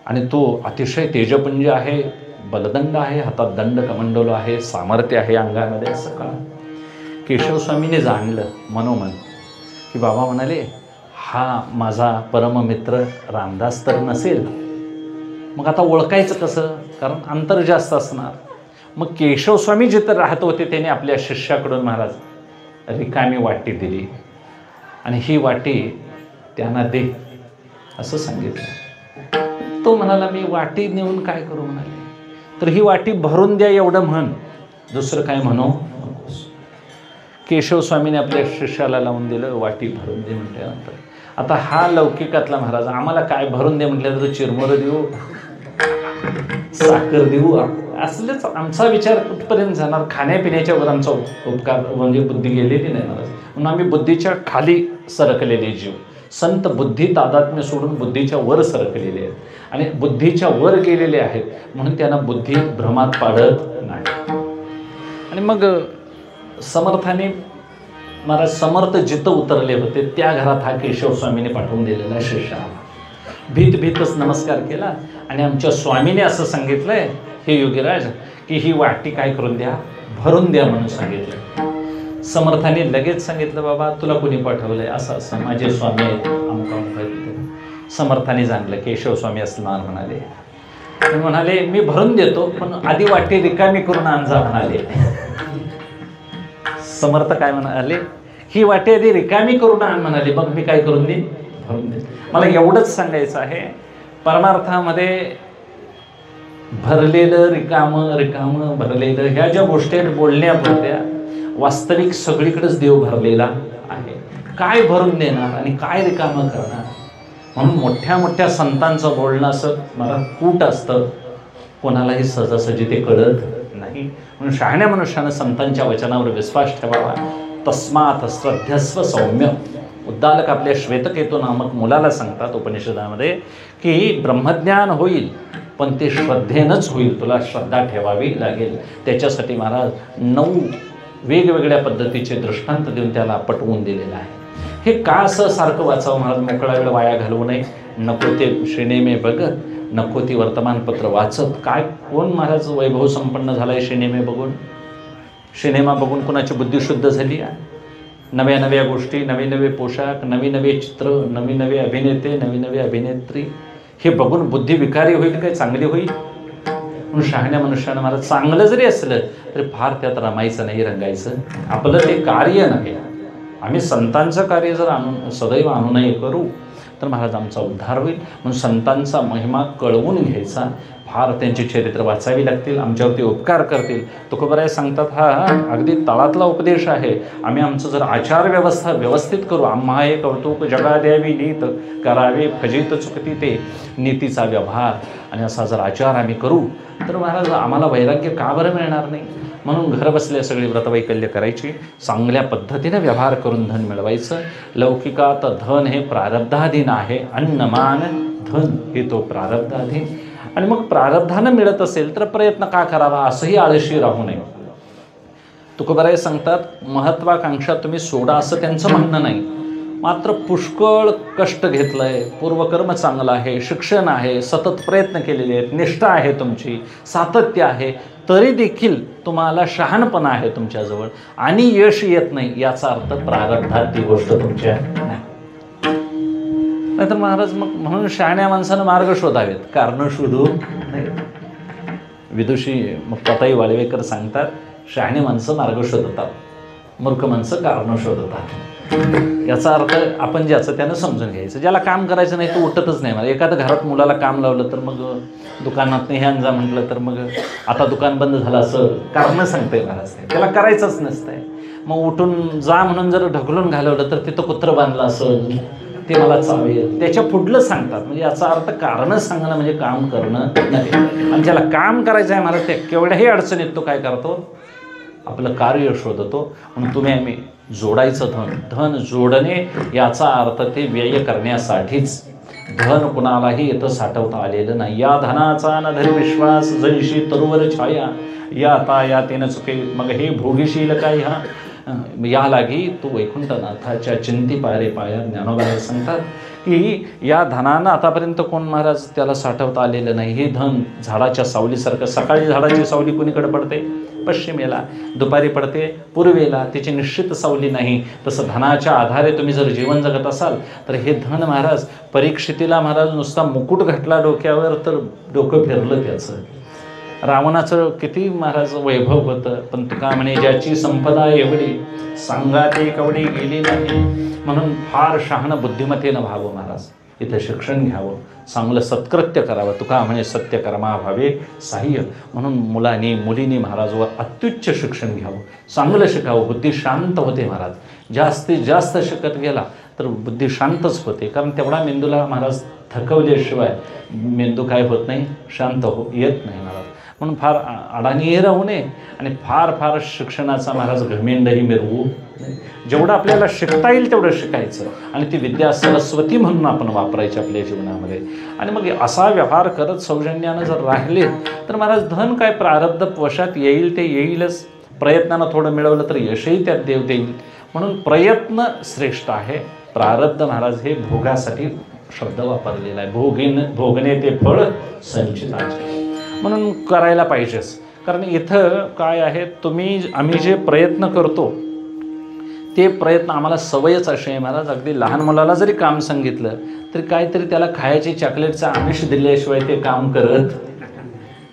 आणि तो अतिशय तेजपुंज आहे, बलदंड आहे, हातात दंड कमंडलो आहे, सामर्थ्य आहे अंगामध्ये. असं कळलं. केशव स्वामीने जाणलं मनोमन की बाबा म्हणाले हा माझा परममित्र रामदास तर नसेल. मग आता ओळखायचं कसं? कारण अंतर जास्त असणार. मग केशव स्वामी जिथं राहत होते त्याने आपल्या शिष्याकडून महाराज रिकामी वाटी दिली, आणि ही वाटी त्यांना दे असं सांगितलं. तो म्हणाला मी वाटी नेऊन काय करू म्हणाले. तर ही वाटी भरून द्या एवढं म्हण, दुसरं काय म्हणू नकोस. केशव स्वामीने आपल्या शिष्याला लावून दिलं, वाटी भरून दे म्हटल्यानंतर. आता हा लौकिकातला महाराज आम्हाला काय भरून दे म्हटल्यानंतर चिरमुरं देऊ, साखर देऊ, असलेच आमचा विचार कुठपर्यंत जाणार? खाण्यापिण्याच्यावर आमचा उपकार म्हणजे बुद्धी गेलेली नाही महाराज. म्हणून आम्ही बुद्धीच्या खाली सरकलेले जीव. संत बुद्धी तादात्म्य सोडून बुद्धीच्या वर सरकलेले आहेत, आणि बुद्धीच्या वर गेलेले आहेत म्हणून त्यांना बुद्धी भ्रमात पाडत नाही. आणि मग समर्थाने महाराज समर्थ जिथं उतरले होते त्या घरात हा केशव स्वामीने पाठवून दिलेला शिष्य आला. भीतच नमस्कार केला, आणि आमच्या स्वामीने असं सांगितलंय हे योगीराज की ही वाटी काय करून द्या, भरून द्या म्हणून सांगितलं. समर्थाने लगेच सांगितलं बाबा तुला कोणी पाठवलंय? असं असं माझे स्वामी आहेत, अमुक आहेत. समर्थाने जाणलं केशव स्वामी असणार म्हणाले. म्हणाले मी भरून देतो पण आधी वाटी रिकामी करून आणजा म्हणाले. समर्थ काय म्हणाले? ही वाटी आधी रिकामी करून आण म्हणाले. मग मी काय करून देईन? भरून दे. मला एवढंच सांगायचं आहे, परमार्थामध्ये भरलेलं रिकामं भरलेलं ह्या ज्या गोष्टी बोलण्यापुरत्या, वास्तविक सगळीकडेच देव भरलेला आहे. काय भरून देणार आणि काय रिकामं करणार? म्हणून मोठ्या मोठ्या संतांचं बोलणं असं मला कूट असतं, कोणालाही सहजासहजी ते कळत नाही. म्हणून शहाण्या मनुष्यानं संतांच्या वचनावर विश्वास ठेवावा. तस्मात श्रद्धस्व सौम्य. उद्दालक आपल्या श्वेतकेतू नामक मुलाला सांगतात उपनिषदामध्ये की ब्रह्मज्ञान होईल पण ते श्रद्धेनंच होईल, तुला श्रद्धा ठेवावी लागेल. त्याच्यासाठी महाराज 9 वेगवेगळ्या पद्धतीचे दृष्टांत देऊन त्याला पटवून दिलेलं आहे. हे का असं सारखं वाचावं महाराज? मोकळा वेळ वाया घालवू नये. नको ते सिनेमे बघत, नको ती वर्तमानपत्र वाचत. काय कोण महाराज वैभव संपन्न झालाय सिनेमे बघून? सिनेमा बघून कोणाची बुद्धी शुद्ध झाली आहे? नव्या नव्या गोष्टी, नवे नवे पोशाख, नवी नवे चित्र, नवी नवे अभिनेते, नवी नवी अभिनेत्री, हे बघून बुद्धी विकारी होईल काय चांगली होईल? म्हणून शहाण्या मनुष्यानं मला चांगलं जरी असलं तरी फार त्यात रमायचं नाही, रंगायचं. आपलं ते कार्य नव्हे. आम्ही संतांचं कार्य जर सदैव अनुनय करू तर महाराज आमचा उद्धार होईल. म्हणून संतांचा महिमा कळवून घ्यायचा. फार त्यांची चरित्र वाचावी लागतील, आमच्यावरती उपकार करतील. तुकोबराय सांगतात हा अगदी तळातला उपदेश आहे. आम्ही आमचं जर आचार व्यवस्था व्यवस्थित करू, आम्हा हे कौतुक जगा द्यावी नीत करावे फजित चुकती ते नीतीचा व्यवहार, आणि असा जर आचार आम्ही करू तर महाराज आम्हाला वैराग्य का बरं मिळणार नाही? म्हणून घर बसल्या सगळी व्रतवैकल्य करायची, चांगल्या पद्धतीने व्यवहार करून धन मिळवायचं. लौकिकात धन हे प्रारब्धाधीन आहे. अन्नमान धन हे तो प्रारब्धाधीन. आणि मग प्रारब्धानं मिळत असेल तर प्रयत्न का करावा, असंही आळशी राहू नये. तुकोबराय सांगतात महत्वाकांक्षा तुम्ही सोडा असं त्यांचं म्हणणं नाही. मात्र पुष्कळ कष्ट घेतलंय, पूर्वकर्म चांगलं आहे, शिक्षण आहे, सतत प्रयत्न केलेले आहेत, निष्ठा आहे तुमची, सातत्य आहे, तरी देखील तुम्हाला शहाणपणा आहे तुमच्याजवळ आणि यश येत नाही, याचा अर्थ प्रारब्धात ती गोष्ट तुमच्या नाही. नाहीतर महाराज मग म्हणून शहाण्या माणसानं मार्ग शोधावेत, कारण शोधू नाही. विदुषी मुक्ताताई वाळवेकर सांगतात शहाणी माणसं मार्ग शोधतात, मूर्ख माणसं कारण शोधतात. याचा अर्थ आपण ज्याचं त्यानं समजून घ्यायचं. ज्याला काम करायचं नाही तो उठतच नाही. मला एखादं घरात मुलाला काम लावलं तर मग दुकानात नाही हे आणजा म्हटलं तर मग आता दुकान बंद झालं असं कारण सांगतंय महाराज. त्याला करायचंच नसतंय. मग उठून जा म्हणून जर ढकलून घालवलं तर तिथं कुत्रं बांधलं असं ते मला चावेल, त्याच्या पुढलं सांगतात. म्हणजे याचा अर्थ कारणं सांगणं म्हणजे काम करणं नाही. आणि ज्याला काम करायचं आहे महाराज ते केवढ्याही अडचणीत तो काय करतो, आपलं कार्य शोधतो. म्हणून तुम्ही आम्ही जोडायचं धन जोडणे याचा अर्थ ते व्यय करण्यासाठीच. धन कुणालाही येतं साठवता आलेलं नाही. या धनाचा न धरी विश्वास जैशी तरुवर छाया, या आता या तेनं चुके मग हे भोगीशील काय हा या लागी तू वैकुंठनाथाच्या चिंती पायरे पाया. ज्ञानोबा सांगतात की या धनानं आतापर्यंत कोण महाराज त्याला साठवता आलेलं नाही. हे धन झाडाच्या सावलीसारखं, सकाळी झाडाची सावली कोणीकडे पडते, पश्चिमेला, दुपारी पडते पूर्वेला, तिची निश्चित सावली नाही. तसं धनाच्या आधारे तुम्ही जर जीवन जगत असाल तर हे धन महाराज परीक्षितीला महाराज नुसता मुकुट घातला डोक्यावर तर डोकं फिरलं त्याचं. रावणाचं किती महाराज वैभव होतं, पण तुका म्हणे ज्याची संपदा एवढी सांगाते कवडी गेली नाही. म्हणून फार शहाणं बुद्धिमत्तेनं व्हावं महाराज. इथं शिक्षण घ्यावं, चांगलं सत्कृत्य करावं. तुका म्हणे सत्यकर्मा व्हावे साह्य. म्हणून मुलांनी मुलींनी महाराजवर अत्युच्च शिक्षण घ्यावं, चांगलं शिकावं. बुद्धी शांत होते महाराज. जास्तीत जास्त शिकत गेला तर बुद्धी शांतच होते. कारण तेवढा मेंदूला महाराज थकवल्याशिवाय मेंदू काय होत नाही, शांत येत नाही महाराज. म्हणून फार अडाणीही राहू नये आणि फार फार शिक्षणाचा महाराज घमेंडही मिरवू नये. जेवढं आपल्याला शिकता येईल तेवढं शिकायचं आणि ती विद्या सरस्वती म्हणून आपण वापरायची आपल्या जीवनामध्ये. आणि मग असा व्यवहार करत सौजन्यानं जर राहिले तर महाराज धन काय प्रारब्ध वशात येईल ते येईलच. प्रयत्नानं थोडं मिळवलं तर यशही त्यात देव देईल. म्हणून प्रयत्न श्रेष्ठ आहे. प्रारब्ध महाराज हे भोगासाठी शब्द वापरलेला आहे. भोगणे ते फळ संचिताचे. म्हणून करायला पाहिजेच. कारण इथं काय आहे, आम्ही जे प्रयत्न करतो ते प्रयत्न आम्हाला सवयच अशी आहे महाराज. अगदी लहान मुलाला जरी काम सांगितलं तरी काहीतरी त्याला खायचे चॉकलेटचं आमिष दिल्याशिवाय ते काम करत.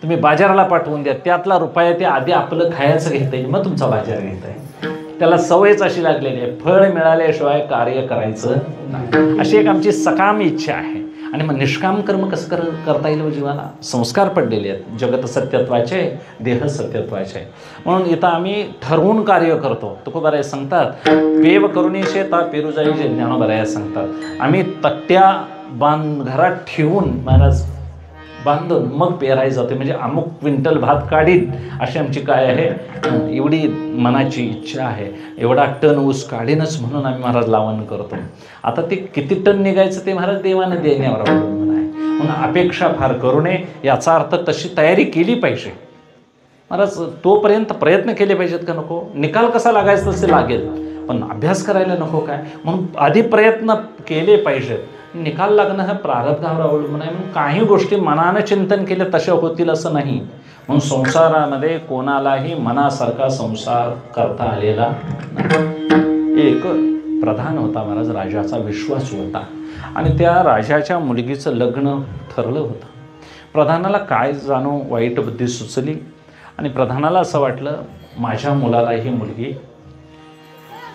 तुम्ही बाजाराला पाठवून द्या, त्यातला रुपया ते आधी आपलं खायचं घेता येईल, मग तुमचा बाजार घेता येईल. त्याला सवयच अशी लागलेली आहे, फळ मिळाल्याशिवाय कार्य करायचं नाही. अशी एक आमची सकाम इच्छा आहे. आणि मग निष्काम कर्म कसं करता येईल जीवाला? संस्कार पडलेले आहेत. जगत सत्यत्वाचे, देह सत्यत्वाचे. म्हणून इथं आम्ही ठरवून कार्य करतो. तुकोबाराय सांगतात पेव करुणी शेता पेरू जाई जे. ज्ञानोबाराय सांगतात आम्ही तट्ट्या घरात ठेवून महाराज बांधून मग पेराय जाते. म्हणजे अमुक क्विंटल भात काढीन अशी आमची काय आहे, एवढी मनाची इच्छा आहे. एवढा टन ऊस काढीनच म्हणून आम्ही महाराज लावण करतो. आता ते किती टन निघायचं ते महाराज देवानं देण्यावर अवलंबून आहे. म्हणून अपेक्षा फार करू नये. याचा अर्थ तशी तयारी केली पाहिजे महाराज. तोपर्यंत प्रयत्न केले पाहिजेत का नको? निकाल कसा लागायचा तसे लागेल, पण अभ्यास करायला नको काय? म्हणून आधी प्रयत्न केले पाहिजेत. निकाल लागणं हा प्रारब्धावर अवलंबून आहे. म्हणून काही गोष्टी मनानं चिंतन केले तशा होतील असं नाही. म्हणून संसारामध्ये कोणालाही मनासारखा संसार करता आलेला नाही. एक प्रधान होता महाराज, राजाचा विश्वास होता आणि त्या राजाच्या मुलगीचं लग्न ठरलं होतं. प्रधानाला काय जाणो वाईट बुद्धी सुचली आणि प्रधानाला असं वाटलं माझ्या मुलाला ही मुलगी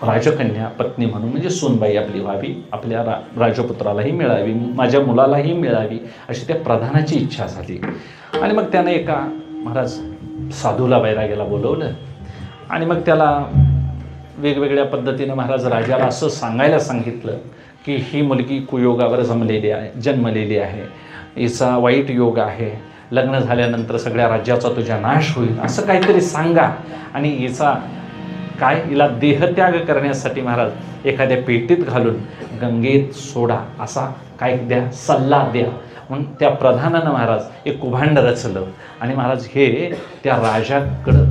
राजकन्या पत्नी म्हणून म्हणजे सूनबाई आपली व्हावी, आपल्या राजपुत्रालाही मिळावी, माझ्या मुलालाही मिळावी अशी त्या प्रधानाची इच्छा झाली. आणि मग त्यानं एका महाराज साधूला बैराग्याला बोलवलं आणि मग त्याला वेगवेगळ्या पद्धतीनं महाराज राजाला असं सांगायला सांगितलं की ही मुलगी कुयोगावर जन्मलेली आहे, हिचा वाईट योग आहे, लग्न झाल्यानंतर सगळ्या राज्याचा तुझ्या नाश होईल असं काहीतरी सांगा आणि हिचा काय हिला देहत्याग करण्यासाठी महाराज एखाद्या पेटीत घालून गंगेत सोडा असा काय द्या सल्ला द्या. म्हणून त्या प्रधानानं महाराज एक कुभांड रचलं आणि महाराज हे त्या राजाकडं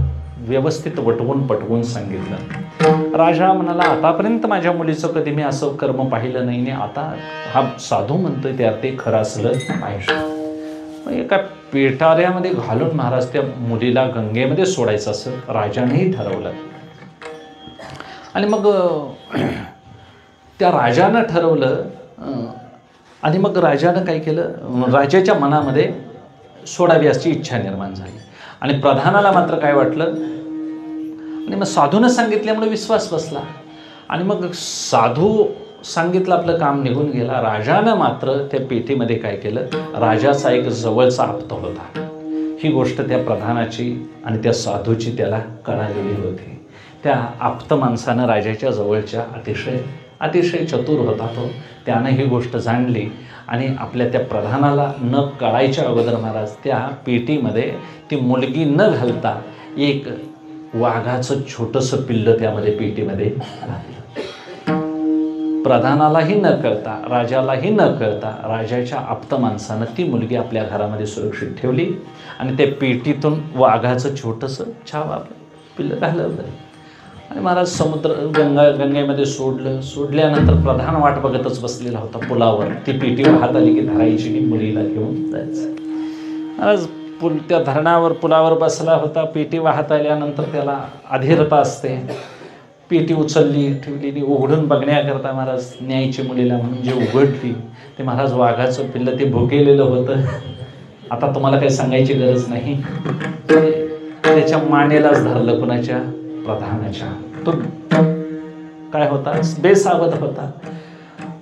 व्यवस्थित वटवून पटवून सांगितलं. राजा म्हणाला आतापर्यंत माझ्या मुलीचं कधी मी असं कर्म पाहिलं नाही, आता हा साधू म्हणतोय त्या ते खरं असलं पाहिजे. एका पेटाऱ्यामध्ये घालून महाराज त्या मुलीला गंगेमध्ये सोडायचं असं राजानेही ठरवलं. आणि मग त्या राजानं ठरवलं आणि मग राजानं काय केलं, राजाच्या मनामध्ये सोडावी अशी इच्छा निर्माण झाली आणि प्रधानाला मात्र काय वाटलं आणि मग साधूनं सांगितल्यामुळे विश्वास बसला आणि मग साधू सांगितलं आपलं काम निघून गेला. राजानं मात्र त्या पेटीमध्ये काय केलं, राजाचा एक जवळचा आप्त होता, ही गोष्ट त्या प्रधानाची आणि त्या साधूची त्याला कळालेली होती. त्या आप्त माणसानं राजाच्या जवळच्या अतिशय चतुर होता तो, त्यानं ही गोष्ट जाणली आणि आपल्या त्या प्रधानाला न कळायच्या अगोदर महाराज त्या पेटीमध्ये ती मुलगी न घालता एक वाघाचं छोटंसं पिल्लं त्यामध्ये पेटीमध्ये घातलं. प्रधानालाही न कळता राजालाही न कळता राजाच्या आप्त माणसानं ती मुलगी आपल्या घरामध्ये सुरक्षित ठेवली आणि त्या पेटीतून वाघाचं छोटंसं छावा पिल्लं घालवलं आणि महाराज गंगेमध्ये सोडल्यानंतर प्रधान वाट बघतच बसलेला होता पुलावर. ती पेटी वाहत आली की धरायची की मुलीला घेऊन जायचं. महाराज त्या पुलावर बसला होता. पेटी वाहत आल्यानंतर त्याला अधीरता असते. पेटी उचलली ठेवलेली उघडून बघण्याकरता महाराज न्यायची मुलीला म्हणून जे उघडली ते महाराज वाघाचं पिल्लं ते भुकेलेलं होतं. आता तुम्हाला काही सांगायची गरज नाही, त्याच्या मानेलाच धरलं कुणाच्या, प्रधानाच्या. तो काय होता, बेसावध होता.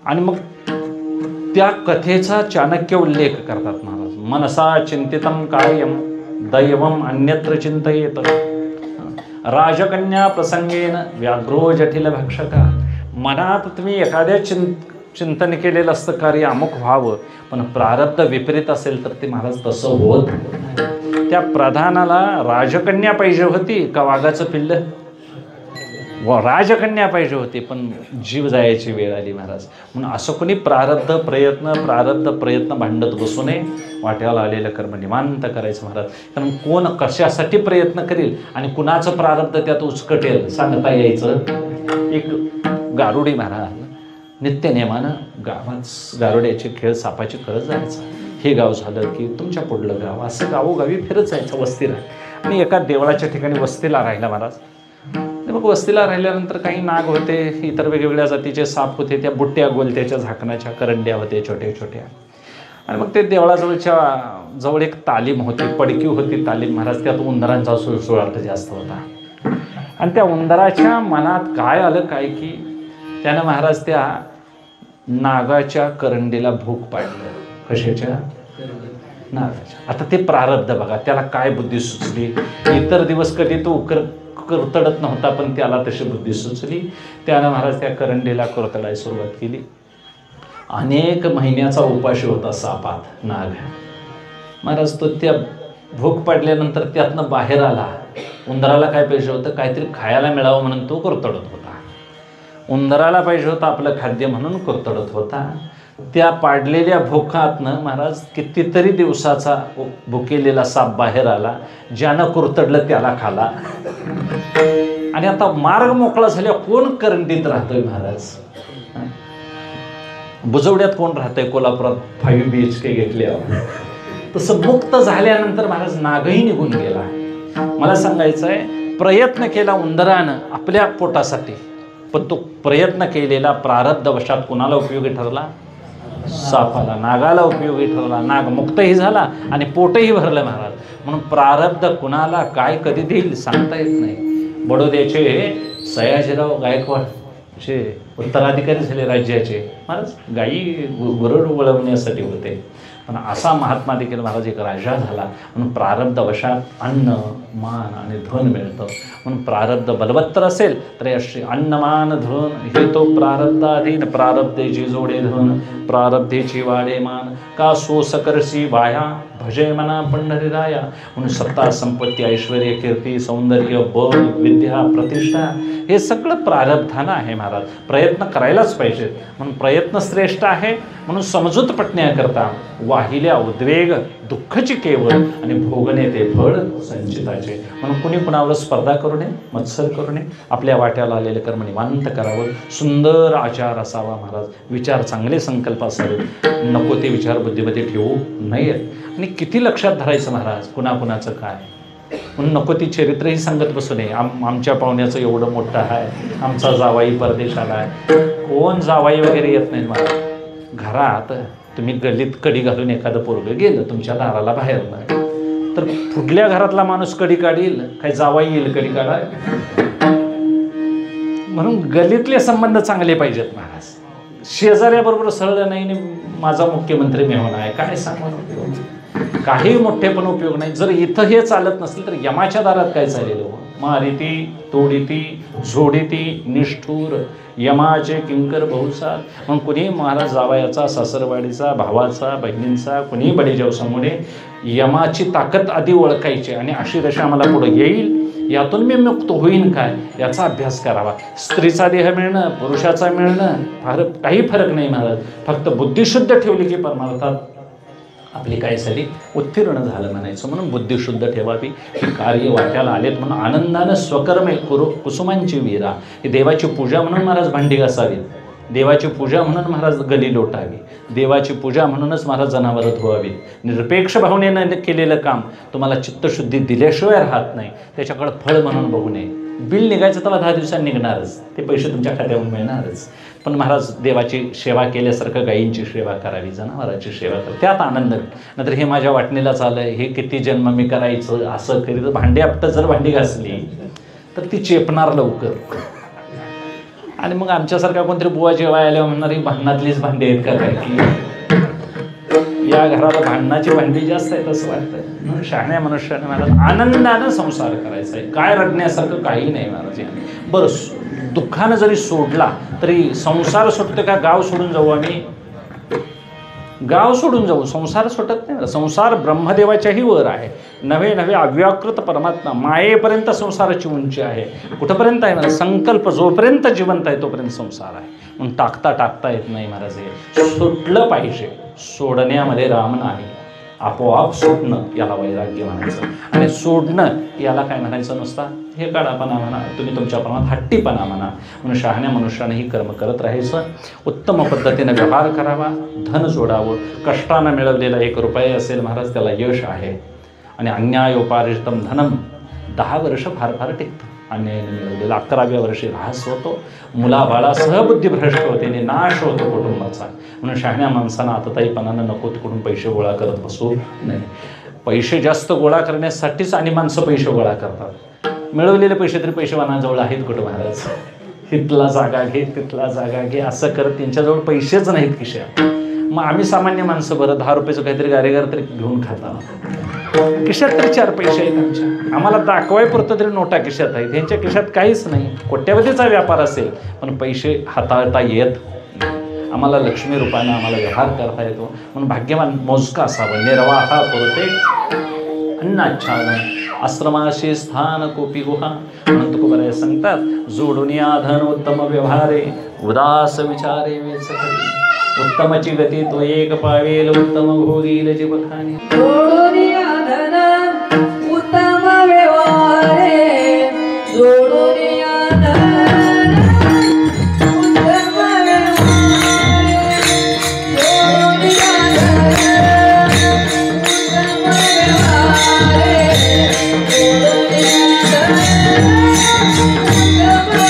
आणि मग त्या कथेचा चाणक्य उल्लेख करतात महाराज, मनसा चिंतितम कार्यम दैवम अन्यत्र चिंतयेत, राजकन्या प्रसंगेन व्याघ्रो जटिल भक्षका. मनात तुम्ही एखाद्या चिंतन केलेलं असतं कार्य अमुक व्हावं, पण प्रारब्ध विपरीत असेल तर ते महाराज तसं होत. त्या प्रधानाला राजकन्या पाहिजे होती का वाघाचं पिल्लं? राजकन्या पाहिजे होती, पण जीव जायची वेळ आली महाराज. म्हणून असं कोणी प्रारब्ध प्रयत्न भांडत बसू नये. वाट्याला आलेलं कर्म निवांत करायचं महाराज. कारण कोण कशासाठी प्रयत्न करेल आणि कुणाचं प्रारब्ध त्यात उचकटेल सांगता यायचं. एक गारुडी महाराज नित्यनेमानं गावात गारुड्याचे खेळ सापाची खेळ जायचं. हे गाव झालं की तुमच्या पुढलं गाव, असं गावोगावी फिरत जायचं वस्तीला. आणि एका देवळाच्या ठिकाणी वस्तीला राहिला महाराज. मग वस्तीला राहिल्यानंतर काही नाग होते, इतर वेगवेगळ्या जातीचे साप होते, त्या बुट्ट्या गोलत्याच्या झाकणाच्या करंड्या होत्या छोट्या छोट्या. आणि मग ते देवळाजवळच्या जवळ एक तालीम होती, पडकी होती तालीम महाराज. त्यात उंदरांचा सुळसुळाट जास्त होता. आणि त्या उंदराच्या मनात काय आलं काय की त्यानं महाराज त्या नागाच्या करंडीला भूक पाडलं. कशाच्या? नागाच्या. आता ते प्रारब्ध बघा, त्याला काय बुद्धी सुचली. इतर दिवस कधी तो कुरतडत नव्हता, पण त्याला तशी बुद्धी सुचली. त्यानं महाराज त्या करंडीला कुरतडायला सुरुवात केली. अनेक महिन्याचा उपाशी होता सापात नाग महाराज. तो त्या भूक पडल्यानंतर त्यातनं बाहेर आला. उंदराला काय पाहिजे होतं, काहीतरी खायला मिळावं म्हणून तो कुरतडत होता. उंदराला पाहिजे होतं आपलं खाद्य म्हणून कुरतडत होता. त्या पाडलेल्या भुकातनं महाराज कितीतरी दिवसाचा भुकेलेला साप बाहेर आला. ज्यानं कुरतडलं त्याला खाला. आणि आता मार्ग मोकळा झाल्या कोण करंडीत राहतोय महाराज? बुजवड्यात कोण राहतंय? कोल्हापुरात 5 BHK घेतल्यावर. तसं मुक्त झाल्यानंतर महाराज नागही निघून गेला. मला सांगायचं आहे, प्रयत्न केला उंदरानं आपल्या पोटासाठी, पण तो प्रयत्न केलेला प्रारब्धवशात कुणाला उपयोगी ठरला? सापाला, नागाला उपयोगी ठरला. नाग मुक्तही झाला आणि पोटही भरलं महाराज. म्हणून प्रारब्ध कुणाला काय कधी देईल सांगता येत नाही. बडोद्याचे सयाजीराव गायकवाड असे उत्तराधिकारी झाले राज्याचे. महाराज गायी गरुड वळवण्यासाठी होते, पण असा महात्मा देखील महाराज एक राजा झाला. म्हणून प्रारब्धवशात अन्न मान आणि धन मिळतं. म्हणून प्रारब्ध बलवत्तर असेल तर अशी अन्नमान धन हे तो प्रारब्धाधीन. प्रारब्धेची जोडे धन प्रारब्धेची वाडे मान का सो सकर्षी वाया भजय मना पंढरीराया. म्हणून सत्ता संपत्ती ऐश्वर कीर्ती सौंदर्य बळ विद्या प्रतिष्ठा हे सगळं प्रारब्धानं आहे महाराज. प्रयत्न करायलाच पाहिजेत. म्हणून प्रयत्न श्रेष्ठ आहे. म्हणून समजूत पटण्याकरता वाहिल्या उद्वेग दुःखची केवळ आणि भोगणे ते फळ संचिताचे. म्हणून कुणी कुणावर स्पर्धा करू नये, मत्सर करू नये. आपल्या वाट्याला आलेले कर्म निवांत करावं. सुंदर आचार असावा महाराज. विचार चांगले संकल्प असावेत. नको ते विचार बुद्धीमध्ये ठेवू नयेत. आणि किती लक्षात धरायचं महाराज कुणाकुणाचं काय. म्हणून नको ती चरित्रही सांगत बसू नये. आमच्या पाहुण्याचं एवढं मोठं आहे, आमचा जावाई परदेशाला आहे. कोण जावाई वगैरे येत नाही महाराज. घरात तुम्ही गल्लीत कडी घालून एखादं पोरगं गेलं तुमच्या दाराला बाहेर नाही तर पुढल्या घरातला माणूस कडी काढील काय जावाई येईल कडी काढा. म्हणून गल्लीतले संबंध चांगले पाहिजेत महाराज. शेजाऱ्याबरोबर सरळ नाही माझा मुख्यमंत्री मेहमान आहे काय सांगून काही मोठे पण उपयोग नाही. जर इथं हे चालत नसेल तर यमाच्या दारात काय चालेल हो. मारिती तोडीती झोडीती निष्ठूर यमाचे किंकर बहुसार. मग कुणी महाराज जावयाचा सासरवाडीचा भावाचा बहिणींचा कुणी बडेजाव समोरे यमाची ताकद आधी ओळखायची आणि अशी दशा मला पुढे येईल यातून मी मुक्त होईन काय याचा अभ्यास करावा. स्त्रीचा देह मिळणं पुरुषाचा मिळणं काही फरक नाही महाराज. फक्त बुद्धिशुद्ध ठेवली की परमार्थात आपली काय झाली उत्तीर्ण झालं म्हणायचं. म्हणून बुद्धिशुद्ध ठेवावी. हे कार्य वाट्याला आलेत म्हणून आनंदानं स्वकर्मे कुसुमांची वीरा. ही देवाची पूजा म्हणून महाराज भांडी घासावी. देवाची पूजा म्हणून महाराज गली लोटावी. देवाची पूजा म्हणूनच महाराज जनावरं धुवावी. निरपेक्ष भावनेनं केलेलं काम तुम्हाला चित्तशुद्धी दिल्याशिवाय राहत नाही. त्याच्याकडं फळ म्हणून बघू नये. बिल निघायचं तेव्हा 10 दिवसांनी निघणारच. ते पैसे तुमच्या खात्यावर मिळणारच. पण महाराज देवाची सेवा केल्यासारखं गायींची सेवा करावी जनावरांची सेवा करावी त्यात आनंद. नंतर हे माझ्या वाटणीला चाललंय हे किती जन्म मी करायचं असं करीत भांडी आपटं जर भांडी घासली तर ती चेपणार लवकर. आणि मग आमच्यासारखा कोणतरी बुवा जेव्हा आल्यावर म्हणणार ही भांडणातलीच भांडी आहेत का काय की या घराला भांडणाची भांडी जास्त आहेत असं वाटतं. शहाण्या मनुष्याने महाराज आनंदानं संसार करायचा आहे. काय रडण्यासारखं काही नाही महाराज. बरं दुःखानं जरी सोडला तरी संसार सुटतो का गाव सोडून जाऊ आम्ही? गाव सोडून जाऊ संसार सुटत नाही. संसार ब्रह्मदेवाच्याही वर आहे. नव्हे नव्हे अव्याकृत परमात्मा मायेपर्यंत संसाराची उंची आहे. कुठंपर्यंत आहे महाराज? संकल्प जोपर्यंत जिवंत आहे तोपर्यंत संसार आहे. म्हणून टाकता येत नाही महाराज. हे सुटलं पाहिजे. सोडण्यामध्ये राम नाही. आपोआप सुटणं याला वैराग्य म्हणायचं. आणि सोडणं याला काय म्हणायचं नुसता हे काढापणा म्हणा. तुम्ही तुमच्या प्रमाणात हट्टीपणा म्हणा. म्हणून शहाण्या मनुष्याने ही कर्म करत राहायचं. उत्तम पद्धतीने व्यवहार करावा. धन जोडावं. कष्टानं मिळवलेला 1 रुपया असेल महाराज त्याला यश आहे. आणि अन्यायोपार्जितम धनम 10 वर्ष फार फार टिकतं. अन्यायाने मिळवलेला 11व्या वर्षी ऱ्हास होतो. मुलाबाळासह बुद्धिभ्रष्ट होते आणि नाश होतो कुटुंबाचा. म्हणून शहाण्या माणसानं आतताईपणानं नको तिकडून पैसे गोळा करत बसू नये. पैसे जास्त गोळा करण्यासाठीच आणि माणसं पैसे गोळा करतात. मिळवलेले पैसे तरी पैसेवानाजवळ आहेत कुठं महाराज. इथला जागा घे तिथला जागा घे असं करत त्यांच्याजवळ पैसेच नाहीत खिशात. मग आम्ही सामान्य माणसं बरं 10 रुपयाचं काहीतरी गारेगार तरी घेऊन खाता. खिशात तरी 4 पैसे आहेत आमच्या. आम्हाला दाखवाय पुरतं तरी नोटा खिशात आहेत. ह्यांच्या खिशात काहीच नाही. कोट्यावधीचा व्यापार असेल पण पैसे हाताळता येत. आम्हाला लक्ष्मी रूपानं आम्हाला व्यवहार करता येतो. म्हणून भाग्यवान मोजका असावं. निर्वाहा पुरते अन्नाच्छादन आश्रमाशी स्थान कोपी गुहा. म्हणून तुकोबराय सांगतात जोडून या धन उत्तम व्यवहारे उदास विचारे वेच करी. उत्तमची गती तो एक पावेल उत्तम भोगील जीवखानी. जोडून या धन उत्तम व्यवहारे जोडून या धन उत्तम व्यवहारे जोडून या धन उत्तम व्यवहारे जोडून या धन उत्तम व्यवहारे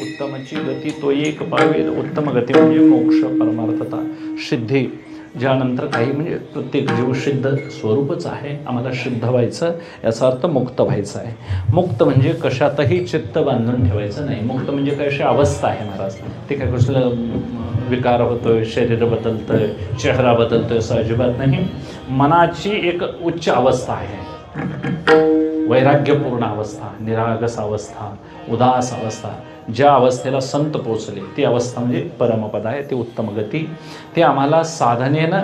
उत्तमची गती तो एक पावेल. उत्तम गती म्हणजे मोक्ष, परमार्थता, सिद्धी. ज्यानंतर काही म्हणजे प्रत्येक जीव सिद्ध स्वरूपच आहे. आम्हाला सिद्ध व्हायचं याचा अर्थ मुक्त व्हायचं आहे. मुक्त म्हणजे कशातही चित्त बांधून ठेवायचं नाही. मुक्त म्हणजे काय अशी अवस्था आहे महाराज. ते काय कसलं विकार होतोय, शरीर बदलतंय, चेहरा बदलतोय असं अजिबात नाही. मनाची एक उच्च अवस्था आहे, वैराग्यपूर्ण अवस्था, निरागस अवस्था, उदास अवस्था. ज्या अवस्थेला संत पोचले ती अवस्था म्हणजे परमपद आहे. ते उत्तम गती. ते आम्हाला साधनेनं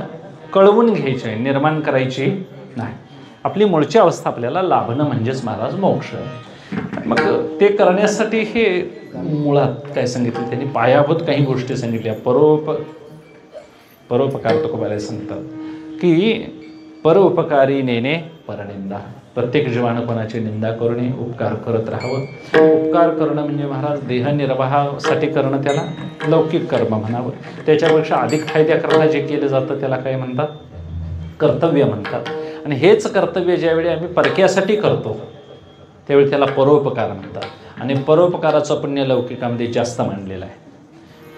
कळवून घ्यायची आहे, निर्माण करायची नाही. आपली मूळची अवस्था आपल्याला लाभणं म्हणजेच महाराज मोक्ष. मग ते करण्यासाठी हे मुळात काय सांगितलं त्यांनी, पायाभूत काही गोष्टी सांगितल्या. परोपकार तुकोबाराय सांगतात की परोपकारी नेणे परनिंदा. प्रत्येक जीवानं कोणाची निंदा करू नये, उपकार करत राहावं. उपकार करणं म्हणजे महाराज देहनिर्वाहासाठी करणं, त्याला लौकिक कर्म म्हणावं. त्याच्यापेक्षा अधिक फायद्याकरता जे केलं जातं त्याला काय म्हणतात, कर्तव्य म्हणतात. आणि हेच कर्तव्य ज्यावेळी आम्ही परक्यासाठी करतो त्यावेळी त्याला परोपकार म्हणतात. आणि परोपकाराचं पुण्य लौकिकामध्ये जास्त मानलेलं आहे.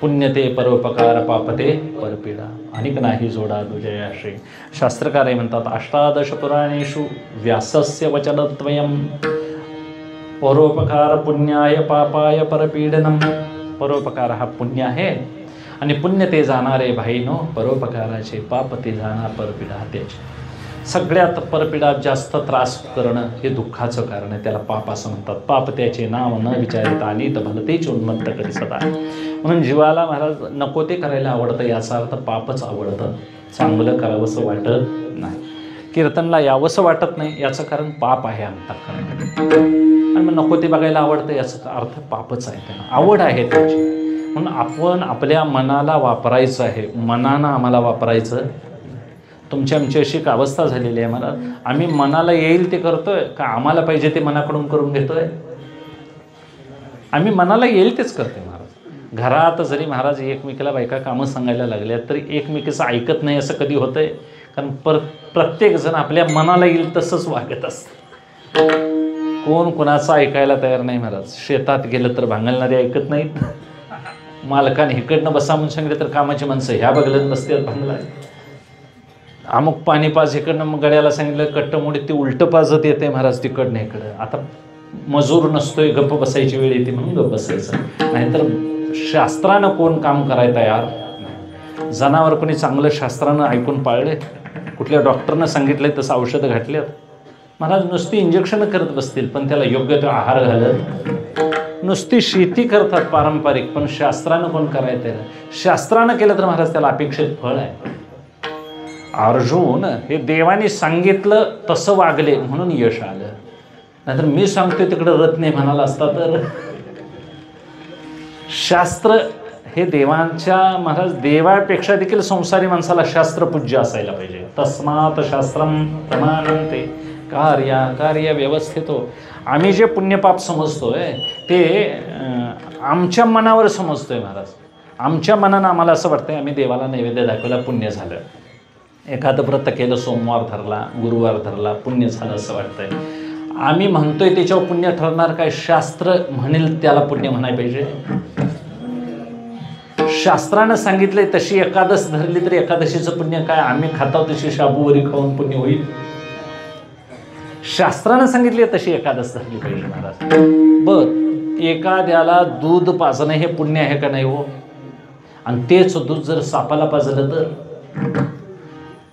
पुण्य ते परोपकार, पापते परपीडा, अनेक नाही जोडा दुजयाश्री. शास्त्रकार म्हणतात अष्टादश पुराणेषु व्यासस्य वचनद्वयम् परोपकार पुण्याय पापाय परपीडनम. परोपकार हा पुण्य आहे आणि पुण्य ते जाणारे भाईनो परोपकाराचे, पाप ते जाणार परपीडा त्याचे. सगळ्यात परपीडा जास्त त्रास करणं हे दुःखाचं कारण आहे. त्याला पाप असं म्हणतात. पाप त्याचे नाव न विचारिता आणि तर भलतेच उन्मत्त करी सदा. म्हणून जीवाला महाराज नको ते करायला आवडतं, याचा अर्थ पापच आवडतं. चांगलं करावंसं वाटत नाही, कीर्तनला यावंसं वाटत नाही, याचं कारण पाप आहे अंतःकरणामध्ये. आणि मग नको ते बघायला आवडतं, याचा अर्थ पापच आहे. त्यांना आवड आहे त्याची. म्हणून आपण आपल्या मनाला वापरायचं आहे, मनानं आम्हाला वापरायचं. तुमची आमची अशी एक अवस्था झालेली आहे महाराज, आम्ही मनाला येईल ते करतोय का आम्हाला पाहिजे ते मनाकडून करून घेतोय? आम्ही मनाला येईल तेच करतोय महाराज. घरात जरी महाराज एकमेकीला बायका कामं सांगायला लागल्या तरी एकमेकीचं ऐकत नाही असं कधी होतंय? कारण प्रत्येकजण आपल्या मनाला येईल तसंच वागत असतं. कोण कोणाचं ऐकायला तयार नाही महाराज. शेतात गेलं तर भांगलणारे ऐकत नाहीत, मालकाने इकडनं बसा म्हणून सांगितलं तर कामाची माणसं ह्या बघल्यात बसतात भांगला. अमुक पाणी पाज इकडनं, मग गड्याला सांगितलं कट्टमोडी ते उलटं पाजत येते महाराज तिकडनं इकडं. आता मजूर नसतोय, गप्प बसायची वेळ येते म्हणून गप्प बसायचं. नाहीतर शास्त्रानं कोण काम करायला तयार नाही. जनावर कोणी चांगलं शास्त्रानं ऐकून पाळले, कुठल्या डॉक्टरनं सांगितलंय तसं औषधं घातल्यात महाराज. नुसती इंजेक्शनं करत बसतील पण त्याला योग्य तो आहार घालत. नुसती शेती करतात पारंपरिक, पण शास्त्रानं कोण करायचं आहे? शास्त्रानं केलं तर महाराज त्याला अपेक्षित फळ आहे. अर्जुन हे देवाने सांगितलं तसं वागले म्हणून यश आलं. नाहीतर मी सांगतोय तिकडं रथ नाही म्हणाला असता तर. शास्त्र हे देवांच्या महाराज, देवापेक्षा देखील संसारी माणसाला शास्त्र पूज्य असायला पाहिजे. तस्मात शास्त्रम प्रमाणन्ते कार्य व्यवस्थितो. आम्ही जे पुण्यपाप समजतोय ते आमच्या मनावर समजतोय महाराज. आमच्या मनानं आम्हाला असं वाटतंय आम्ही देवाला नैवेद्य दाखवला पुण्य झालं. एखादं व्रत केलं, सोमवार धरला, गुरुवार धरला, पुण्य झालं असं वाटतंय. आम्ही म्हणतोय त्याच्यावर पुण्य ठरणार काय? शास्त्र म्हणेल त्याला पुण्य म्हणायला पाहिजे. शास्त्रानं सांगितलंय तशी एकादश धरली तरी एकादशीचं पुण्य काय? आम्ही खाताव तशी शाबूवरी खाऊन पुण्य होईल? शास्त्रानं सांगितले तशी एकादश धरली पाहिजे महाराज. बर, एखाद्याला दूध पाजणं हे पुण्य आहे का नाही हो? आणि तेच दूध जर सापाला पाजलं तर?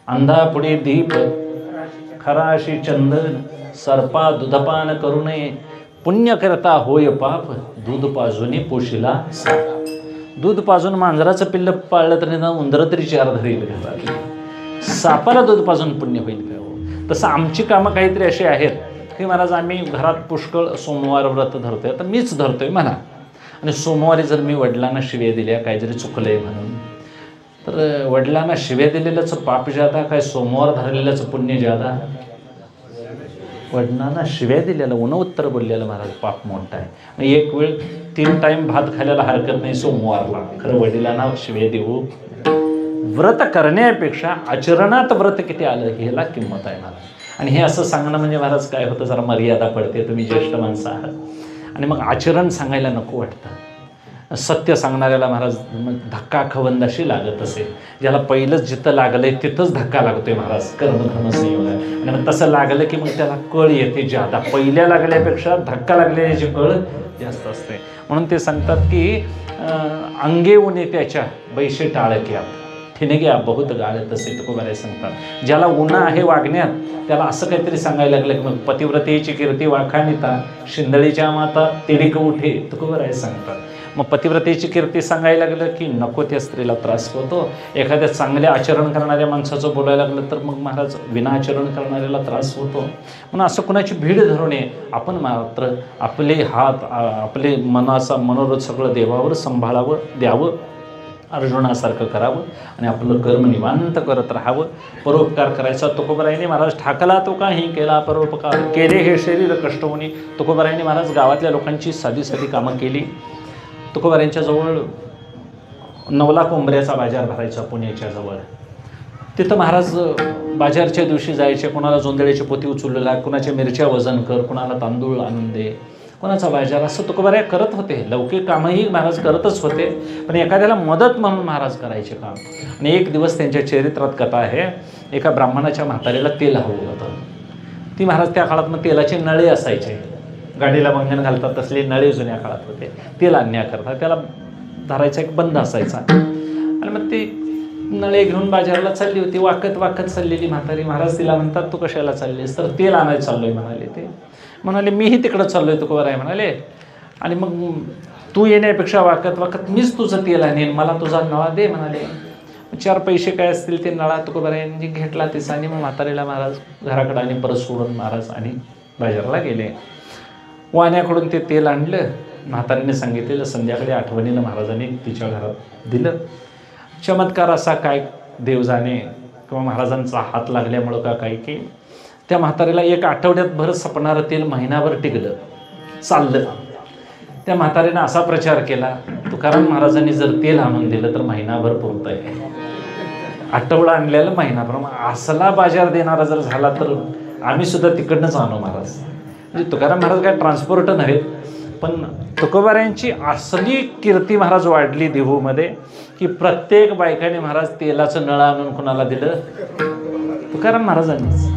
अंधा पुढे दीप खराशी चंदन, सर्पा दुधपान करू नये, पुण्य करता होय पाप, दूध पाजून पोशीला साप. दूध पाजून मांजराचं पिल्ल पाळलं तर निदान उंदरं तरी चार धरेल घरात. सापाला दूध पाजून पुण्य होईल का हो? तसं आमची कामं काहीतरी अशी आहेत की महाराज आम्ही घरात पुष्कळ सोमवार व्रत धरतोय. आता मीच धरतोय म्हणा, आणि सोमवारी जर मी वडिलांना शिव्या दिल्या काय जरी चुकलंय म्हणून, तर वडिलांना शिव्या दिलेल्याचं पाप ज्यादा काय सोमवार धरलेल्याचं पुण्य ज्यादा? वडिलांना शिव्या दिलेलं, उन्नउत्तर बोललेलं महाराज पाप मोठा आहे. एक वेळ 3 टाईम भात खायला हरकत नाही सोमवारला, खरं वडिलांना शिव्या देऊ. व्रत करण्यापेक्षा आचरणात व्रत किती आलं ह्याला किंमत आहे महाराज. आणि हे असं सांगणं म्हणजे महाराज काय होतं, जरा मर्यादा पडते. तुम्ही ज्येष्ठ माणसं आहात आणि मग आचरण सांगायला नको वाटतं. सत्य सांगणाऱ्याला महाराज धक्का खवंदाशी लागत असेल. ज्याला पहिलंच जिथं लागलंय तिथंच धक्का लागतोय महाराज, कर्मधर्म संयोग आहे. आणि मग तसं लागलं की मग त्याला कळ येते ज्यादा. पहिल्या लागल्यापेक्षा धक्का लागलेल्याची कळ जास्त असते. म्हणून ते सांगतात की अंगे उन्हे त्याच्या बैशे टाळक्या ठिणग्या बहुत गाळत असे तुकोबाराय सांगतात. ज्याला उन्हा आहे वागण्यात त्याला असं काहीतरी सांगायला लागलं की मग पतिव्रतेची कीर्ती वाखाणिता शिंदळीच्या माता तिडीक उठे तुकोबाराय सांगतात. मग पतिव्रतेची कीर्ती सांगायला लागलं की नको त्या स्त्रीला त्रास होतो. एखाद्या चांगल्या आचरण करणाऱ्या माणसाचं बोलायला लागलं तर मग महाराज विनाचरण करणाऱ्याला त्रास होतो. म्हणून असं कुणाची भीड धरू नये. आपण मात्र आपले हात आपले मनाचा मनोरथ सगळं देवावर सांभाळावं, द्यावं, अर्जुनासारखं करावं आणि आपलं कर्म निवांत करत राहावं. परोपकार करायचा. तुकोबारायांनी महाराज ठाकला तो काही केला परोपकार, केले हे शरीर कष्ट होणे. तुकोबारायांनी महाराज गावातल्या लोकांची साधी साधी कामं केली. तुकोबारायांच्या जवळ 9 लाख कोंबऱ्याचा बाजार भरायचा पुण्याच्या जवळ. तिथं महाराज बाजारच्या दिवशी जायचे. कोणाला जोंधळ्याची पोती उचललेला, कोणाच्या मिरच्या वजन कर, कोणाला तांदूळ आणून दे, कोणाचा बाजार, असं तुकोबाराय करत होते. लौकिक कामही महाराज करतच होते, पण एखाद्याला मदत म्हणून महाराज करायचे काम. आणि एक दिवस त्यांच्या चरित्रात कथा आहे, एका ब्राह्मणाच्या म्हातारीला तेल हवं होतं. ती महाराज त्या काळात मग तेलाचे नळे असायचे, गाडीला बंधन घालतात तसले नळे जुन्या काळात होते. तेल आणण्याकरता त्याला धरायचा एक बंद असायचा. आणि मग ते नळे घेऊन बाजारला चालली होती, वाकत वाकत चाललेली म्हातारी. महाराज तिला म्हणतात, तू कशाला चाललीस? तर तेल आणायला चाललोय म्हणाले. ते म्हणाले, मीही तिकडं चाललोय तुकोबार आहे म्हणाले. आणि मग तू येण्यापेक्षा वाकत वाकत मीच तुझं तेल आणेन, मला तुझा नळा दे म्हणाले. 4 पैसे काय असतील ते नळा तुकोबार आहे घेतला तिचा. आणि मग म्हातारीला महाराज घराकडे आणि परत सोडून महाराज आणि बाजारला गेले. वाण्याकडून ते तेल आणलं. म्हातारीने सांगितलेलं संध्याकाळी आठवणीनं महाराजांनी तिच्या घरात दिलं. चमत्कार असा काय देव जाणे किंवा महाराजांचा हात लागल्यामुळं का काय की त्या म्हातारीला 1 आठवड्यात भर सपणारं तेल महिनाभर टिकलं, चाललं. त्या म्हातारीनं असा प्रचार केला, तुकाराम महाराजांनी जर तेल आणून दिलं तर महिनाभर पुरत आहे. आठवडा आणलेलं महिनाभर. असला बाजार देणारा जर झाला तर आम्ही सुद्धा तिकडनंच आणू महाराज. म्हणजे तुकाराम महाराज काय ट्रान्सपोर्ट नव्हे, पण तुकोबारायांची असली कीर्ती महाराज वाढली देहूमध्ये की प्रत्येक बायकाने महाराज तेलाचं नळ आणून कुणाला दिलं? तुकाराम महाराजांनीच.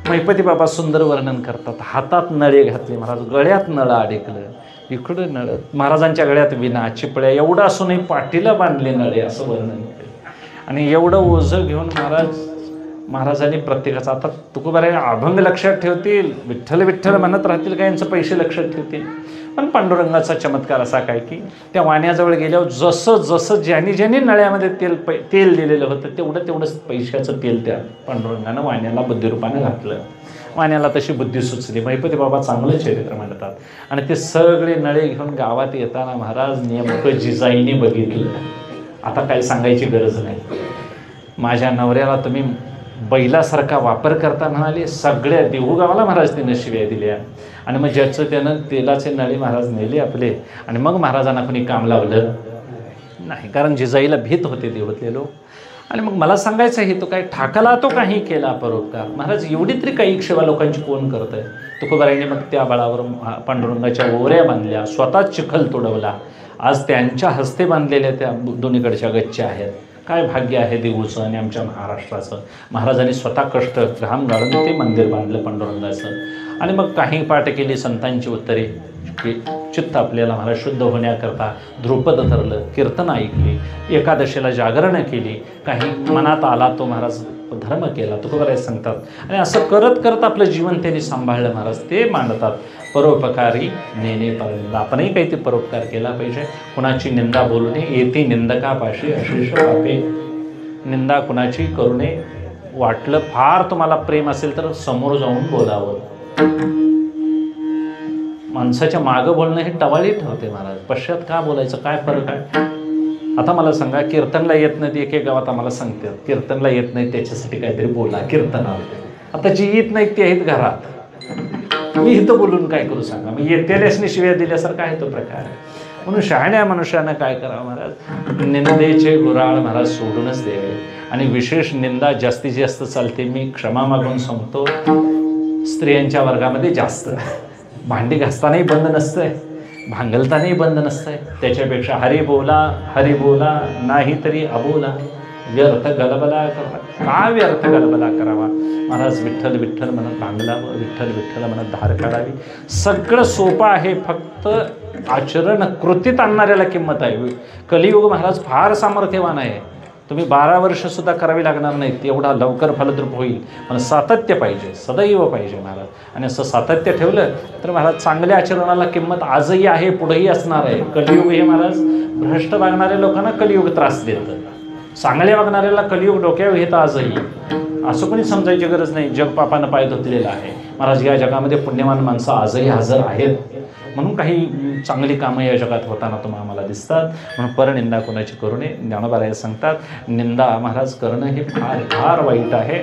महिपती बाबा सुंदर वर्णन करतात. हातात नळे घातले महाराज, गळ्यात नळं अडकलं, इकडं नळ, महाराजांच्या गळ्यात विना चिपळ्या, एवढं असूनही पाठीला बांधले नळे, असं वर्णन केलं. आणि एवढं ओझं घेऊन महाराजांनी प्रत्येकाचा, आता तुकोबाराय अभंग लक्षात ठेवतील, विठ्ठल विठ्ठल म्हणत राहतील का यांचं पैसे लक्षात ठेवतील. पण पांडुरंगाचा चमत्कार असा काय की त्या वाण्याजवळ गेल्यावर जसं जसं ज्यांनी नळ्यामध्ये तेल दिलेलं होतं तेवढंच पैशाचं तेल त्या पांडुरंगानं वाण्याला बुद्धिरूपाने घातलं. वाण्याला तशी बुद्धी सुचली. महिपती बाबा चांगलं चरित्र म्हणतात. आणि ते सगळे नळे घेऊन गावात येताना महाराज नेमकं जिजाईने बघितलं. आता काय सांगायची गरज नाही. माझ्या नवऱ्याला तुम्ही बैलासारखा वापर करता म्हणाले. सगळ्या देहू गावाला महाराज तिनं शिव्या दिल्या. आणि मग ज्याचं त्यानं तेलाचे नळे महाराज नेले आपले. आणि मग महाराजांना कोणी काम लावलं नाही, कारण जिजाईला भीत होते देवतले लोक. आणि मग मला सांगायचं हे, तो काय ठाकला तो काही केला परोपकार. महाराज एवढी तरी काही सेवा लोकांची कोण करत आहे? तुकोबारायांनी मग त्या बळावर पांडुरंगाच्या ओऱ्या बांधल्या, स्वतःच चिखल तुडवला. आज त्यांच्या हस्ते बांधलेल्या त्या दोन्हीकडच्या गच्च्या आहेत. काय भाग्य आहे देऊचं आणि आमच्या महाराष्ट्राचं. महाराजांनी स्वतः कष्ट घाम गाळून ते मंदिर बांधलं पांडुरंगाचं. आणि मग काही पाठ केली संतांची उत्तरे की चित्त आपल्याला महाराज शुद्ध होण्याकरता ध्रुपद धरलं, कीर्तन ऐकली, एकादशीला जागरणं केली, काही मनात आला तो महाराज धर्म केला, तुकोबाराय सांगतात. आणि असं करत करत आपलं जीवन त्यांनी सांभाळलं महाराज. ते मांडतात परोपकारी नेणे परनिंदा. आपणही काही ते परोपकार केला पाहिजे. कुणाची निंदा बोलू नये, येते निंदकापाशी अशेष पापे. निंदा कुणाची करू नये. वाटलं फार तुम्हाला प्रेम असेल तर समोर जाऊन बोलावं. माणसाच्या मागं बोलणं हे टवाळी ठेवते महाराज. पश्चात का बोलायचं, काय फरक आहे? आता मला सांगा, कीर्तनला येत नाही ते एक गावात आम्हाला सांगतात, कीर्तनला येत नाही त्याच्यासाठी काहीतरी बोला कीर्तनाला. आता जी येत नाही ते आहेत घरात, मी इथं बोलून काय करू सांगा? मी येतेल्यासनी शिव्या दिल्यासारखा आहे तो प्रकार. म्हणून शहाण्या मनुष्यानं काय करावं महाराज? निंदेचे गुराळ महाराज सोडूनच द्यावे. आणि विशेष निंदा जास्तीत जास्त चालते, मी क्षमा मागून सांगतो, स्त्रियांच्या वर्गामध्ये जास्त. भांडी घासतानाही बंद नसतंय, भांगलतानाही बंद नसतंय. त्याच्यापेक्षा हरी बोला नाही तरी अबोला. व्यर्थ गलबला करा. का व्यर्थ गलबला करावा? महाराज विठ्ठल विठ्ठल म्हणत भांगलावं, विठ्ठल विठ्ठल म्हणत धार काढावी. सगळं सोपं आहे, फक्त आचरण कृतीत आणणाऱ्याला किंमत आहे. कलियुग महाराज फार सामर्थ्यवान आहे. तुम्ही 12 वर्षसुद्धा करावी लागणार नाहीत, एवढा लवकर फलद्रूप होईल. पण सातत्य पाहिजे, सदैव पाहिजे महाराज. आणि असं सातत्य ठेवलं तर महाराज चांगल्या आचरणाला किंमत आजही आहे, पुढेही असणार आहे. कलियुग हे महाराज भ्रष्ट वागणाऱ्या लोकांना कलियुग त्रास देतं, चांगल्या वागणाऱ्याला कलियुग डोक्यावर घेतं आजही. असं कोणी समजायची गरज नाही. जग पापानं पाय धुतलेलं आहे महाराज. या जगामध्ये पुण्यवान माणसं आजही हजर आहेत. म्हणून काही चांगली कामं या जगात होताना तुम्हाला आम्हाला दिसतात. म्हणून परनिंदा कोणाची करू नये. ज्ञानोबाराय सांगतात, निंदा महाराज करणं हे फार फार वाईट आहे.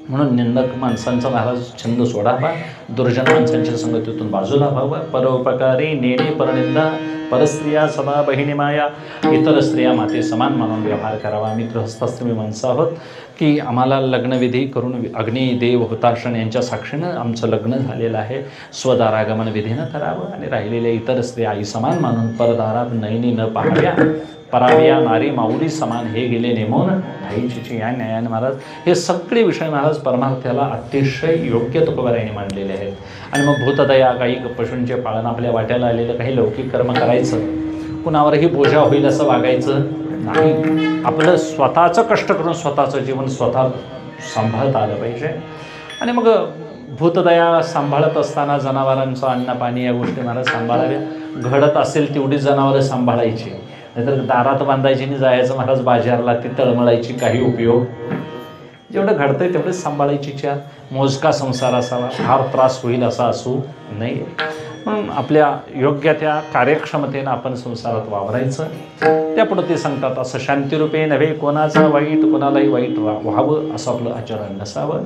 म्हणून निंदक माणसांचा महाराज छंद सोडावा, दुर्जन माणसांच्या संगतीतून बाजूला व्हावं. परोपकारी नेणे परनिंदा, परस्त्रिया सदा बहिणी माया, इतर स्त्रिया माते समान मानून व्यवहार करावा. आम्ही गृहस्थाश्रमी माणसं आहोत की आम्हाला लग्नविधी करून अग्निदेव हुताशन यांच्या साक्षीनं आमचं लग्न झालेलं आहे. स्वदारागमन विधीनं करावं. आणि राहिलेल्या इतर स्त्रिया आई समान मानून परदारात नयनी न पाहाव्या. पराव्या नारी माऊली समान हे गेले नेमून आईची या न्यायाने महाराज. हे सगळे विषय महाराज परमार्थाला अतिशय योग्य तुकोबारायांनी मांडलेले आहेत. आणि मग भूतदया, काही पशूंचे पालन, आपल्या वाट्याला आलेलं काही लौकिक कर्म करायचं. कुणावरही बोजा होईल असं वागायचं नाही. आपलं स्वतःचं कष्ट करून स्वतःचं जीवन स्वतः सांभाळता आलं पाहिजे. आणि मग भूतदया सांभाळत असताना जनावरांचं अन्न पाणी या गोष्टी महाराज सांभाळाव्या. घडत असेल तेवढी जनावरं सांभाळायची, नाहीतर दारात बांधायची आणि जायचं महाराज बाजारला, ती तळमळायची काही उपयोग. जेवढं घडतंय तेवढंच सांभाळायची. चार मोजका संसार असावा, फार त्रास होईल असा असू नये. म्हणून आपल्या योग्य त्या कार्यक्षमतेनं आपण संसारात वावरायचं. त्यापुढं ते सांगतात, असं शांतिरूपे नव्हे कोणाचं वाईट, कोणालाही वाईट व्हावं असं आपलं आचरण नसावं.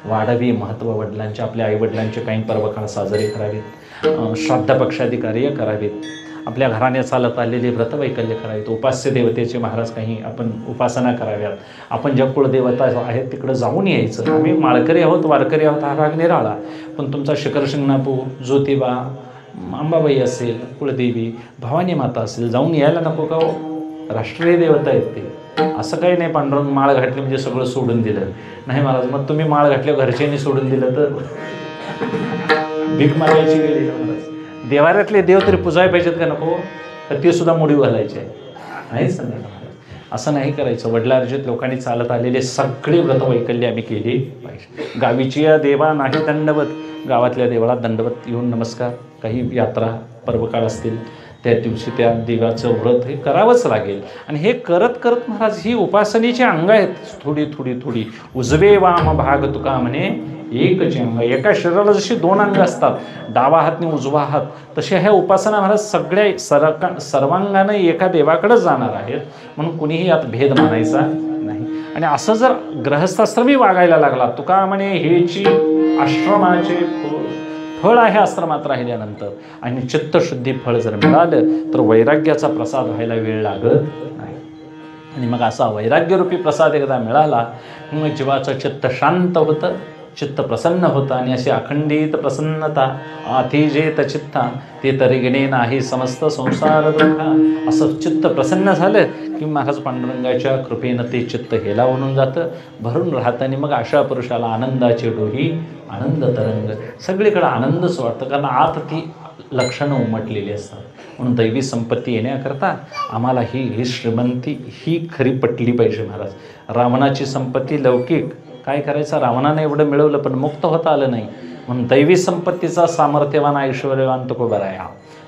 वाढवी महत्त्व वडिलांचे, आपल्या आईवडिलांचे काही पर्वकाळ साजरे करावेत, श्राद्धपक्षादी कार्य करावेत, आपल्या घराने चालत आलेली व्रतवैकल्य करावीत, उपास्य देवतेचे महाराज काही आपण उपासना कराव्यात. आपण ज्या कुळदेवता आहेत तिकडं जाऊन यायचं. आम्ही माळकरी आहोत, वारकरी आहोत हा भाग निराळा, पण तुमचा शिखर शिंगणापूर, ज्योतिबा, अंबाबाई असेल, कुळदेवी, भवानी माता असेल, जाऊन यायला नको का हो? राष्ट्रीय देवता आहेत ते. असं काही नाही पांडुरंग माळ घातली म्हणजे सगळं सोडून दिलं नाही महाराज. मग तुम्ही माळ घातल्यावर घरच्यांनी सोडून दिलं तर भीक मागायची गेली महाराज. देवाऱ्यातले देव तरी पुजाय पाहिजेत का नको? तर ते सुद्धा मोडी घालायचे नाहीच ना. असं नाही करायचं. वडिलार्जित लोकांनी चालत आलेले सगळे व्रतवैकल्य आम्ही केली पाहिजे. गावीची या देवा नाही दंडवत, गावातल्या देवाला दंडवत येऊन नमस्कार. काही यात्रा पर्वकाळ असतील त्या दिवशी त्या देवाचं व्रत हे करावंच लागेल. आणि हे करत करत महाराज ही उपासनेची अंग आहेत. थोडी थोडी थोडी उजवे वाम भाग तुका म्हणे एकच अंग. एका शरीराला जशी दोन अंग असतात, डावा हात आणि उजवा हात, तसे ह्या उपासना महाराज सगळ्या सर्वांगाने एका देवाकडेच जाणार आहेत. म्हणून कुणीही यात भेद मानायचा नाही. आणि असं जर ग्रहस्थाश्रमी वागायला लागला, तुका म्हणे हेची आश्रमाचे फळ आहे आश्रमात राहिल्यानंतर, आणि चित्तशुद्धी फळ जर मिळालं तर वैराग्याचा प्रसाद व्हायला वेळ लागत नाही. आणि मग असा वैराग्यरूपी प्रसाद एकदा मिळाला मग जीवाचं चित्त शांत होतं, चित्त प्रसन्न होतं. आणि अशी अखंडित प्रसन्नता अतिजेत चित्ता ते तरी नाही समस्त संसार दुःखा. असं चित्त प्रसन्न झालं की महाराज पांडुरंगाच्या कृपेनं ते चित्त हेलावून जातं, भरून राहतं. आणि मग अशा पुरुषाला आनंदाची डोही, आनंद तरंग, सगळीकडे आनंदच वाटतं. कारण आत ती लक्षणं उमटलेली असतात. म्हणून दैवी संपत्ती येण्याकरता आम्हाला ही श्रीमंती ही खरी पटली पाहिजे महाराज. रावणाची संपत्ती लौकिक, काय करायचं, रावणाने एवढं मिळवलं पण मुक्त होता आलं नाही. म्हणून दैवी संपत्तीचा सामर्थ्यवान ऐश्वर्यवान तुकोबाराय.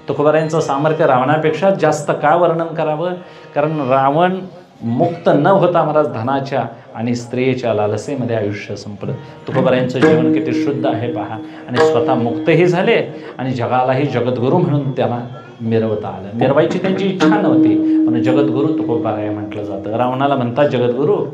तुकोबारायांचं सामर्थ्य रावणापेक्षा जास्त का वर्णन करावं? कारण रावण मुक्त न होता महाराज धनाच्या आणि स्त्रियेच्या लालसेमध्ये आयुष्य संपलं. तुकोबारायांचं जीवन किती शुद्ध आहे पहा. आणि स्वतः मुक्तही झाले आणि जगालाही जगद्गुरू म्हणून त्यांना मिरवता आलं. मिरवायची त्यांची इच्छा नव्हती, पण जगद्गुरू तुकोबाराय म्हटलं जातं. रावणाला म्हणतात जगद्गुरू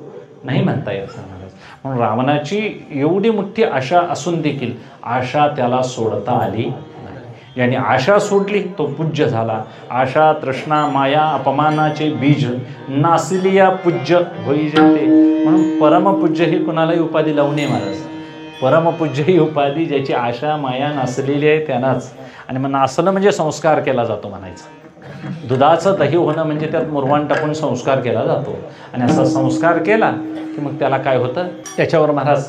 नाही म्हणता येत महाराज. म्हणून रावणाची एवढी मोठी आशा असून देखील आशा त्याला सोडता आली नाही. याने आशा सोडली तो पूज्य झाला. आशा तृष्णा माया अपमानाचे बीज नासिलिया पूज्य होई जेते. म्हणून परमपूज्य ही कुणालाही उपाधी लावू नये महाराज. परमपूज्य ही उपाधी ज्याची आशा माया नासलेली आहे त्यांनाच. आणि मग नासणं म्हणजे संस्कार केला जातो म्हणायचं. दुधाचं दही होणं म्हणजे त्यात मुरवाण टाकून संस्कार केला जातो. आणि असा संस्कार केला की मग त्याला काय होतं, त्याच्यावर महाराज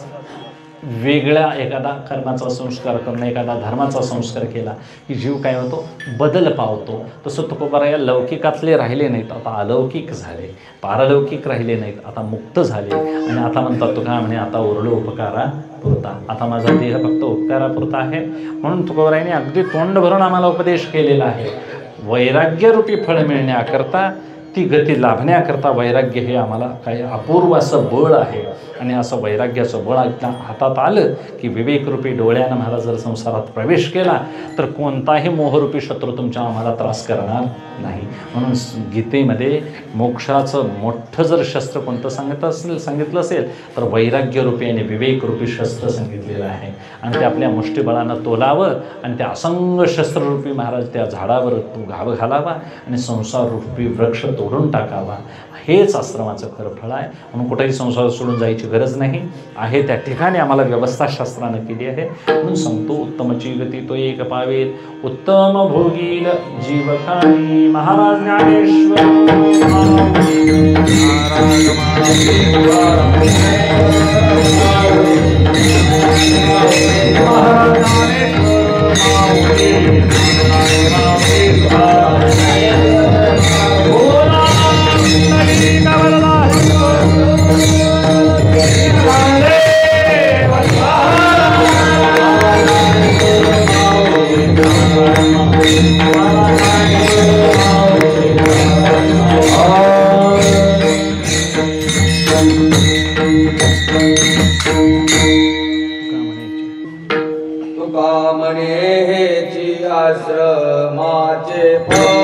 वेगळ्या एखादा कर्माचा संस्कार करणं, एखादा धर्माचा संस्कार केला की जीव काय होतो, बदल पावतो. तसं तुकोबाराया लौकिकातले राहिले नाहीत, आता अलौकिक झाले. पारलौकिक राहिले नाहीत, आता मुक्त झाले. आणि आता म्हणतात तुका म्हणे आता उरलो उपकारा पुरता. आता माझा देह फक्त उपकारापुरता आहे. म्हणून तुकोबारायाने अगदी तोंड भरून आम्हाला उपदेश केलेला आहे. वैराग्यरूपी फळ मिळण्याकरता, ती गती लाभण्याकरता वैराग्य हे आम्हाला काय अपूर्व असं बळ आहे. आणि असं वैराग्याचं बळ हातात आलं की विवेकरूपी डोळ्यानं महाराज जर संसारात प्रवेश केला तर कोणताही मोहरूपी शत्रू तुमच्या आम्हाला त्रास करणार नाही. म्हणून गीतेमध्ये मोक्षाचं मोठं जर शस्त्र कोणतं सांगितलं असेल तर वैराग्यरूपी आणि विवेकरूपी शस्त्र सांगितलेलं आहे. आणि ते आपल्या मुष्टिबळानं तोलावं आणि त्या असंग शस्त्ररूपी महाराज त्या झाडावर घाव घालावा आणि संसाररूपी वृक्ष तोडून टाकावा. हेच आश्रमाचं खरं फळ आहे. म्हणून कुठेही संसार सोडून जायची गरज नाही आहे. त्या ठिकाणी आम्हाला व्यवस्था शास्त्रानं केली आहे. म्हणून सांगतो उत्तमची गती तो एक पावेल, उत्तम भोगील जीवकानी. महाराज ज्ञानेश्वर महाराज आश्रमाचे फळ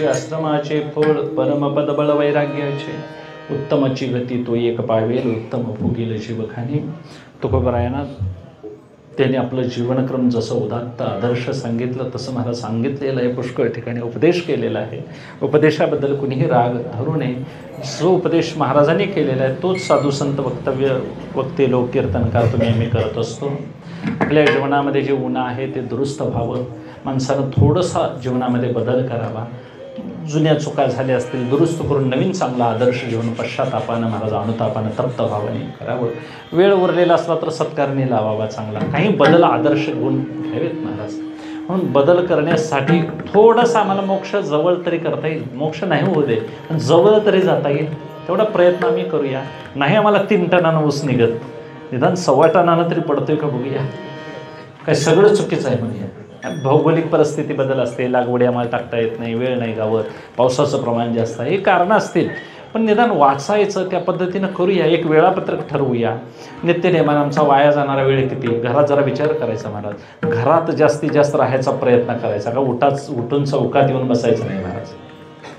आश्रमाचे फळ परमपद बळ वैराग्याचे उत्तमची गती तो एक पावेल उत्तम भोगील जीवखानी. तुकोबरायांना त्याने आपलं जीवनक्रम जसं उदात्त आदर्श सांगितलं तसं मला सांगितलेलं आहे. पुष्कळ ठिकाणी उपदेश केलेला आहे. उपदेशाबद्दल कुणीही राग धरू नये. जो उपदेश महाराजांनी केलेला आहे तोच साधू संत वक्ते लोक कीर्तनकार तुम्ही आम्ही करत असतो. आपल्या जीवनामध्ये जे उणं आहे ते दुरुस्त व्हावं. माणसानं थोडंसा जीवनामध्ये बदल करावा. जुन्या चुका झाल्या असतील दुरुस्त करून नवीन चांगला आदर्श जीवन पश्चातापानं महाराज अनुतापानं तप्त भावाने करावं. वेळ उरलेला असला तर सत्कारणी लावावा चांगला. काही बदल आदर्श गुण घ्यावेत महाराज. म्हणून बदल करण्यासाठी थोडंसं आम्हाला मोक्ष जवळ तरी करता येईल. मोक्ष नाही होऊ दे पण जवळ तरी जाता येईल तेवढा प्रयत्न आम्ही करूया. नाही आम्हाला 3 टनानं ऊस निघत निदान 1.25 टनानं तरी पडतोय का बघूया. काय सगळं चुकीचं आहे म्हणूया. भौगोलिक परिस्थिती बदल असते. लागवडी आम्हाला टाकता येत नाही. वेळ नाही गावत. पावसाचं प्रमाण जास्त आहे. हे कारणं असतील पण निदान वाचायचं त्या पद्धतीनं करूया. एक वेळापत्रक ठरवूया. नित्यनेमानं आमचा वाया जाणारा वेळ किती. घरात जरा विचार करायचा महाराज. घरात जास्तीत जास्त राहायचा प्रयत्न करायचा का उठून चौकात येऊन बसायचं नाही महाराज.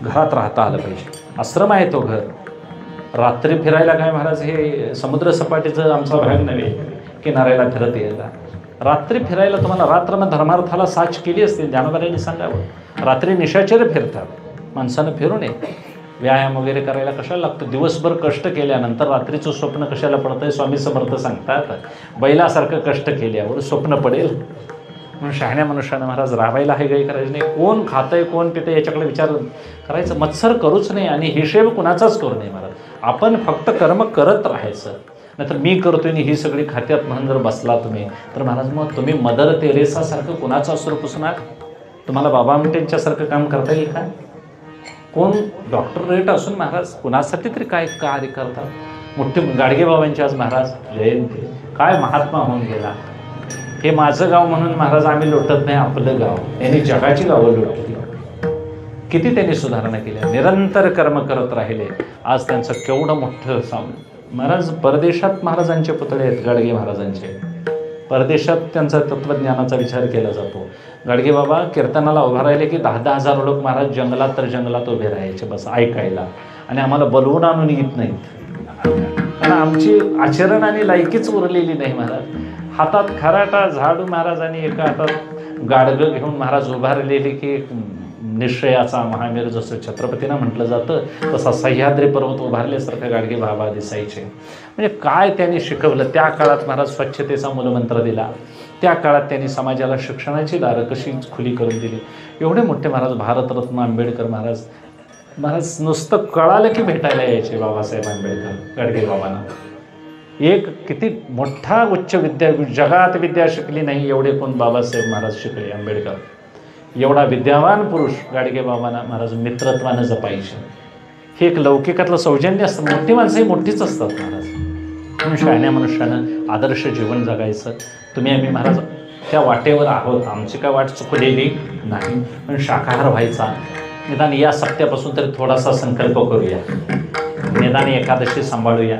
घरात राहता आलं पाहिजे. आश्रम आहे तो घर. रात्री फिरायला काय महाराज हे समुद्र सपाटीचं आमचा भाग नव्हे किनाऱ्याला फिरत यायला. रात्री फिरायला तुम्हाला रात्रमध धर्मार्थाला साच केली असते. ज्ञानोबांनी सांगावं. रात्री निशाचर फिरतात माणसानं फिरू नये. व्यायाम वगैरे करायला कशाला लागतं. दिवसभर कष्ट केल्यानंतर रात्रीचं स्वप्न कशाला पडतंय. स्वामी समर्थ सांगतात बैलासारखं कष्ट केल्यावर स्वप्न पडेल. म्हणून शहाण्या मनुष्यानं महाराज राहायला हे काही करायचं नाही. कोण खातंय कोण पितंय याच्याकडे विचार करायचं. मत्सर करूच नाही आणि हिशेब कुणाचाच करू नये महाराज. आपण फक्त कर्म करत राहायचं. नाहीतर मी करतोय आणि ही सगळी खात्यात म्हणून जर बसला तुम्ही तर महाराज मग तुम्ही मदर तेरेसासारखं कुणाचं अश्रू पुसणार. तुम्हाला बाबा आमटेंच्यासारखं काम करता येईल का. कोण डॉक्टरेट असून महाराज कुणासाठी तरी काय कार्य करतात. मोठे गाडगेबाबांचे आज महाराज जयंती. काय महात्मा होऊन गेला. हे माझं गाव म्हणून महाराज आम्ही लोटत नाही. आपलं गाव. यांनी जगाची गावं लोटली. किती त्यांनी सुधारणा केल्या. निरंतर कर्म करत राहिले. आज त्यांचं केवढं मोठं महाराज परदेशात महाराजांचे पुतळे आहेत. गाडगे महाराजांचे परदेशात त्यांचा तत्त्वज्ञानाचा विचार केला जातो. गाडगे बाबा कीर्तनाला उभा राहिले की 10-10 हजार लोक महाराज जंगलात तर जंगलात उभे राहायचे बस ऐकायला. आणि आम्हाला बोलवून आणून येत नाहीत कारण आमची आचरण आणि लायकीच उरलेली नाही महाराज. हातात खराटा झाडू महाराजांनी एका हातात गाडगं घेऊन महाराज उभारलेले की निश्चयाचा महामेरू जसं छत्रपतींना म्हटलं जातं तसा सह्याद्री पर्वत उभारल्यासारखं गाडगे बाबा दिसायचे. म्हणजे काय त्यांनी शिकवलं. त्या काळात महाराज स्वच्छतेचा मूलमंत्र दिला. त्या काळात त्यांनी समाजाला शिक्षणाची दारं कशी खुली करून दिली. एवढे मोठे महाराज भारतरत्न आंबेडकर महाराज नुसतं कळालं की भेटायला यायचे बाबासाहेब आंबेडकर गाडगे बाबांना. एक किती मोठा उच्च विद्या जगात विद्या शिकली नाही एवढे कोण बाबासाहेब महाराज शिकले आंबेडकर. एवढा विद्यावान पुरुष गाडगे बाबांना महाराज मित्रत्वानं जपायचे. हे एक लौकिकातलं सौजन्य असतं. मोठी माणसंही मोठीच असतात महाराज. म्हणून शहाण्या मनुष्यानं आदर्श जीवन जगायचं. तुम्ही आम्ही महाराज त्या वाटेवर आहोत. आमची काय वाट चुकलेली नाही. पण शाकाहार व्हायचा. निदान या सप्त्यापासून तरी थोडासा संकल्प करूया. निदान एकादशी सांभाळूया.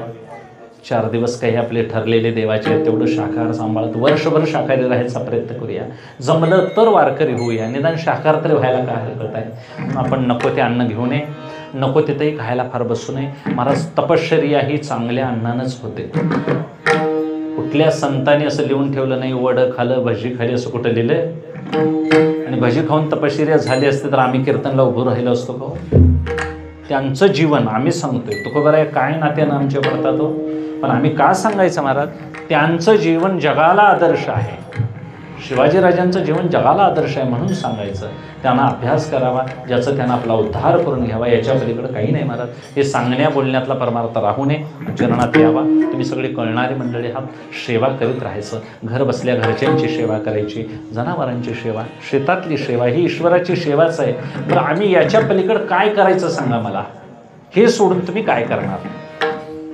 4 दिवस काही आपले ठरलेले देवाचे आहेत तेवढं शाकाहार सांभाळत वर्षभर शाकाहारी राहायचा प्रयत्न करूया. जमलं तर वारकरी होऊया. निदान शाकाहार तरी व्हायला काय हरकत आहे. आपण नको ते अन्न घेऊ नये. नको तिथंही खायला फार बसू नये. महाराज तपश्चर्या ही चांगल्या अन्नानंच होते. कुठल्या संतांनी असं लिहून ठेवलं नाही वडं खालं भजी खाली असं कुठं लिहिलंय. आणि भजी खाऊन तपश्चर्या झाली असते तर आम्ही कीर्तनला उभं राहिलो असतो का. त्यांचं जीवन आम्ही सांगतोय. तुकोबराया काय नात्यानं आमच्या पडतात हो. पण आम्ही का सांगायचं महाराज, त्यांचं जीवन जगाला आदर्श आहे, शिवाजीराजांचं जीवन जगाला आदर्श आहे म्हणून सांगायचं. त्यांना अभ्यास करावा, ज्याचं त्यांना आपला उद्धार करून घ्यावा, याच्या पलीकडे काही नाही महाराज. हे सांगण्या बोलण्यातला परमार्थ राहू नये, चरणात यावा. तुम्ही सगळे कळणारी मंडळी आहात, सेवा करीत राहायचं. घर बसल्या घरच्यांची सेवा करायची, जनावरांची सेवा, शेतातली सेवा, ही ईश्वराची सेवाच आहे. तर आम्ही याच्या पलीकडे काय करायचं सांगा मला. हे सोडून तुम्ही काय करणार?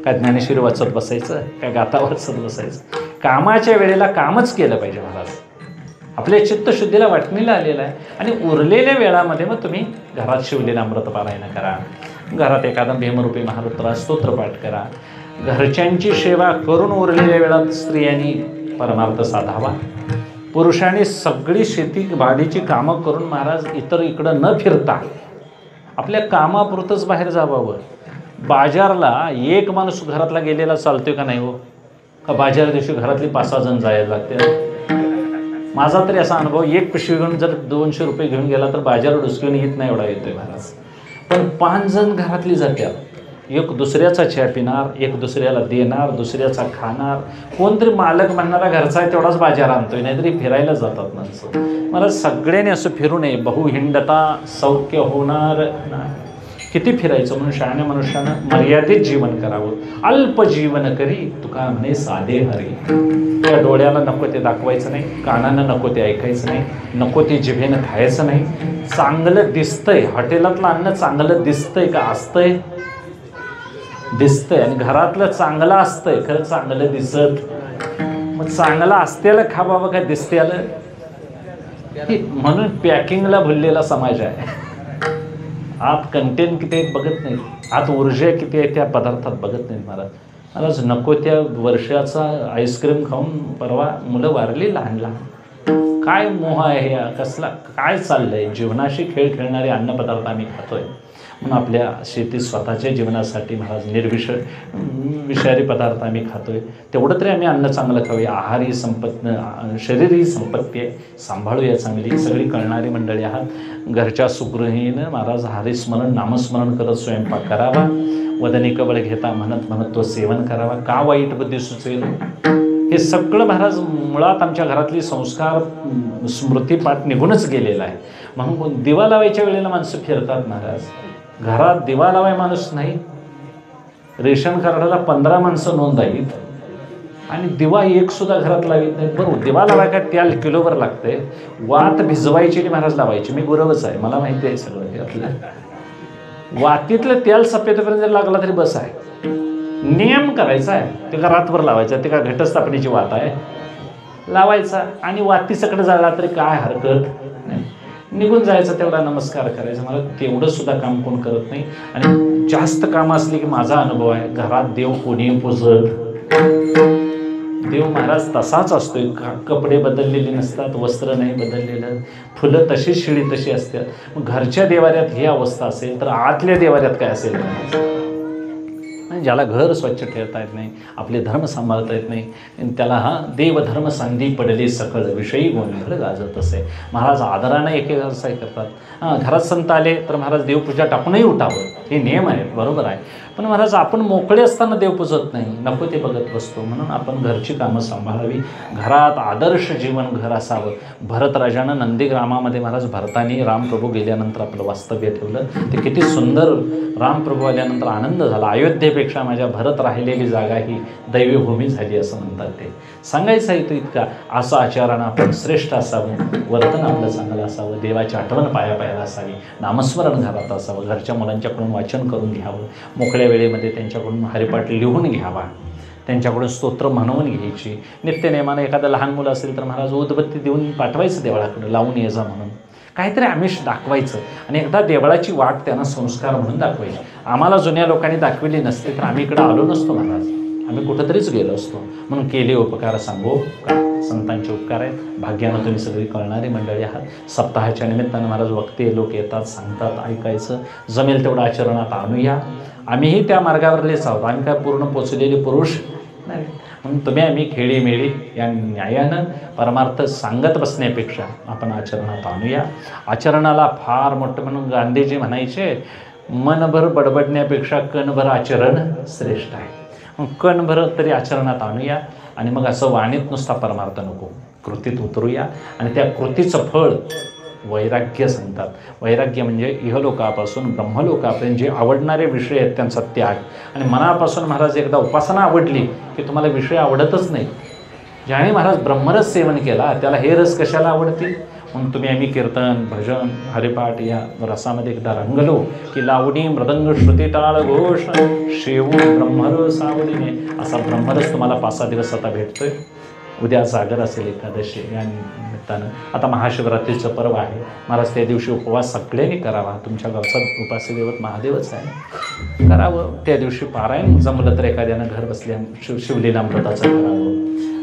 काय ज्ञानेश्वरी वाचत बसायचं, काय गाथा वाचत बसायचं? कामाच्या वेळेला कामच केलं पाहिजे महाराज. आपल्या चित्तशुद्धीला वाटणीला आलेलं आहे. आणि उरलेल्या वेळामध्ये मग तुम्ही घरात शिवलेलं अमृत पारायण करा, घरात एखादा भीमरूपी महारुद्रा स्तोत्रपाठ करा, घरच्यांची सेवा करून उरलेल्या वेळात स्त्रियांनी परमार्थ साधावा. पुरुषांनी सगळी शेती बाडीची कामं करून महाराज इतर इकडं न फिरता आपल्या कामापुरतंच बाहेर जावावं. बाजारला एक माणूस घरातला गेलेला चालतोय का नाही हो? का बाजार दिवशी घरातली 5-6 जण जायला लागते? माझा तरी असा अनुभव, एक पिशवी घेऊन जर 200 रुपये घेऊन गेला तर बाजार डुसकून येत नाही एवढा येतोय महाराज. पण 5 जण घरातली जात्यात, एक दुसऱ्याचा चहा पिणार, एक दुसऱ्याला देणार, दुसऱ्याचा खाणार. कोणतरी मालक म्हणणारा घरचा आहे तेवढाच बाजार आणतोय, नाहीतरी फिरायला जातात माणसं. मला सगळ्यांनी असं फिरू नये, बहु हिंडता सौख्य होणार नाही. किती फिरायचं म्हणून शहाण्या मनुष्यानं मर्यादित जीवन करावं. अल्प जीवन करी तुका म्हणे साधे हरी. त्या डोळ्याला नको ते दाखवायचं नाही, कानानं नको ते ऐकायचं नाही, नको ते जिभेनं खायचं नाही. चांगलं दिसतंय, हॉटेलातलं अन्न चांगलं दिसतंय का? असतंय, दिसतंय. आणि घरातलं चांगलं असतंय, खरं चांगलं दिसत. मग चांगलं असतेलं खा बाबा, काय दिसतेलं. म्हणून पॅकिंगला भुललेला समाज आहे. आत कंटेंट किती आहेत बघत नाही, आत ऊर्जा किती आहे त्या पदार्थात बघत नाही महाराज. महाराज नको त्या वर्षाचा आईस्क्रीम खाऊन परवा मुलं वारली लहान लहान. काय मोह आहे या, कसला काय चाललंय? जीवनाशी खेळ खेळणारे अन्नपदार्थ आम्ही खातोय. म्हणून आपल्या शेतीत स्वतःच्या जीवनासाठी महाराज विषारी पदार्थ आम्ही खातोय. तेवढं तरी आम्ही अन्न चांगलं खाऊया. आहार ही शरीर ही संपत्ती आहे, सांभाळूया चांगली. सगळी कळणारी मंडळी आहात. घरच्या सुगृहीनं महाराज हरिस्मरण नामस्मरण करत स्वयंपाक करावा. वदनी कवळ घेता म्हणत म्हणत तो सेवन करावा. का वाईट बुद्धी सुचेल? हे सगळं महाराज मुळात आमच्या घरातली संस्कार स्मृतीपाठ निघूनच गेलेला आहे. म्हणून दिवा लावायच्या वेळेला माणसं फिरतात महाराज. घरात दिवा लावाय माणूस नाही. रेशन कार्डाला 15 माणसं नोंद आहेत आणि दिवा एक सुद्धा घरात लावित नाही. बरोबर, दिवा लावाय काय त्याला किलोभर लागते. वात भिजवायची आणि महाराज लावायची. मी गुरवच आहे, मला माहिती आहे सगळं यातलं. वातीतलं तेल सफेदपर्यंत जर लागला तरी बस आहे. नियम करायचा आहे, ते का रातभर लावायचा, ते का घटस्थापनेची वात आहे, लावायचा आणि वातीसकडे जाळला तरी काय हरकत नाही. निघून जायचं, तेवढा नमस्कार करायचा. मला तेवढं सुद्धा काम कोण करत नाही. आणि जास्त कामं असली की माझा अनुभव आहे, घरात देव कोणी पुजत. देव महाराज तसाच असतोय. कपडे बदललेले नसतात, वस्त्र नाही बदललेलं, फुलं तशीच शिळी तशी असतात. मग घरच्या देवाऱ्यात ही अवस्था असेल तर आतल्या देवाऱ्यात काय असेल? ज्याला घर स्वच्छ ठेवता येत नाही, आपले धर्म सांभाळता येत नाही, त्याला देवधर्म संधी पडली सकळ विषयी गोंधळ गाजत असे. महाराज आदरानं एक व्यवसाय करतात. घरात संत आले तर महाराज देवपूजा टाकूनही उठावं, हे नियम आहेत, बरोबर आहे. पण महाराज आपण मोकळे असताना देव पूजत नाही, नको ते बघत बसतो. म्हणून आपण घरची कामं सांभाळावी. घरात आदर्श जीवन घर असावं. भरतराजानं नंदीग्रामामध्ये महाराज भरतानी रामप्रभू गेल्यानंतर आपलं वास्तव्य ठेवलं. ते किती सुंदर. रामप्रभू आल्यानंतर आनंद झाला. अयोध्येपेक्षा माझ्या भरत राहिलेली जागा ही दैवी भूमी झाली असं म्हणतात. ते सांगायचं आहे तो इतका. असं आचरण आपण श्रेष्ठ असावं, वर्तन आपलं चांगलं असावं, देवाची आठवण पायाला असावी, नामस्मरण घरात असावं, घरच्या मुलांच्याकडून वाचन करून घ्यावं, मोकळ्या वेळेमध्ये त्यांच्याकडून हरिपाठ लिहून घ्यावा, त्यांच्याकडून स्तोत्र म्हणवून घ्यायची. नित्यनेमानं एखादं लहान मुलं असेल तर महाराज उदबत्ती देऊन पाठवायचं देवळाकडे, लावून ये जा म्हणून. काहीतरी आमिष दाखवायचं आणि एकदा देवळाची वाट त्यांना संस्कार म्हणून दाखवायची. आम्हाला जुन्या लोकांनी दाखविली नसते तर आम्ही इकडं आलो नसतो महाराज, आम्ही कुठंतरीच गेलो असतो. म्हणून केले उपकार सांगो का, संतांचे उपकार आहेत. भाग्यानं तुम्ही सगळी कळणारी मंडळी आहात. सप्ताहाच्या निमित्तानं महाराज वक्ते लोक येतात, सांगतात, ऐकायचं. जमेल तेवढं आचरणात आणूया. आम्हीही त्या मार्गावरलेच आहोत, आम्ही काय पूर्ण पोचलेले पुरुष नाही. म्हणून तुम्ही आम्ही खेळीमेळी या न्यायानं परमार्थ सांगत बसण्यापेक्षा आपण आचरणात आणूया. आचरणाला फार मोठं म्हणून गांधीजी म्हणायचे, मनभर बडबडण्यापेक्षा कणभर आचरण श्रेष्ठ आहे. कणभर तरी आचरणात आणूया आणि मग असं वाणीत नुसता परमार्थ नको, कृतीत उतरूया. आणि त्या कृतीचं फळ वैराग्य सांगतात. वैराग्य म्हणजे इहलोकापासून ब्रह्मलोकापर्यंत जे आवडणारे विषय आहेत त्यांचा त्याग. आणि मनापासून महाराज एकदा उपासना आवडली की तुम्हाला विषय आवडतच नाही. ज्याने महाराज ब्रह्मरस सेवन केला त्याला हे रस कशाला आवडतील. म्हणून तुम्ही आम्ही कीर्तन भजन हरिपाठ या रसामध्ये एकदा रंगलो की लावणी मृदंग श्रुती टाळ घोष शेवून ब्रह्मरस आवडीने असा ब्रह्मरस तुम्हाला 5-6 दिवस आता भेटतोय. उद्या जागर असेल एकादशी या निमित्तानं. आता महाशिवरात्रीचं पर्व आहे. महाराज त्या दिवशी उपवास सगळ्यांनी करावा. तुमच्या गावचा उपास्य दैवत महादेवच आहे, करावं. त्या दिवशी पारायण जमलं तर एखाद्यानं घर बसल्या शिवलीलामृताचं करावं.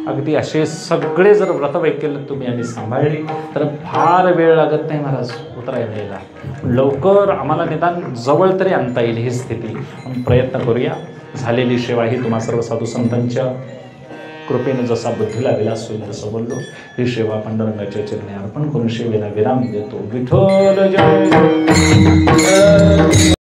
अगदी असे सगळे जर व्रतवैकल्य तुम्ही आम्ही सांभाळली तर फार वेळ लागत नाही महाराज उतरायला. लवकर आम्हाला निदान जवळ तरी आणता येईल ही स्थिती. म्हणून प्रयत्न करूया. झालेली सेवा ही तुम्हा सर्व साधू संतांच्या कृपेनं जसा बुद्धीला विलास होईल तसं बोललो. ही सेवा पांडुरंगाच्या चरणी अर्पण करून सेवेला विराम देतो. विठ्ठल जय.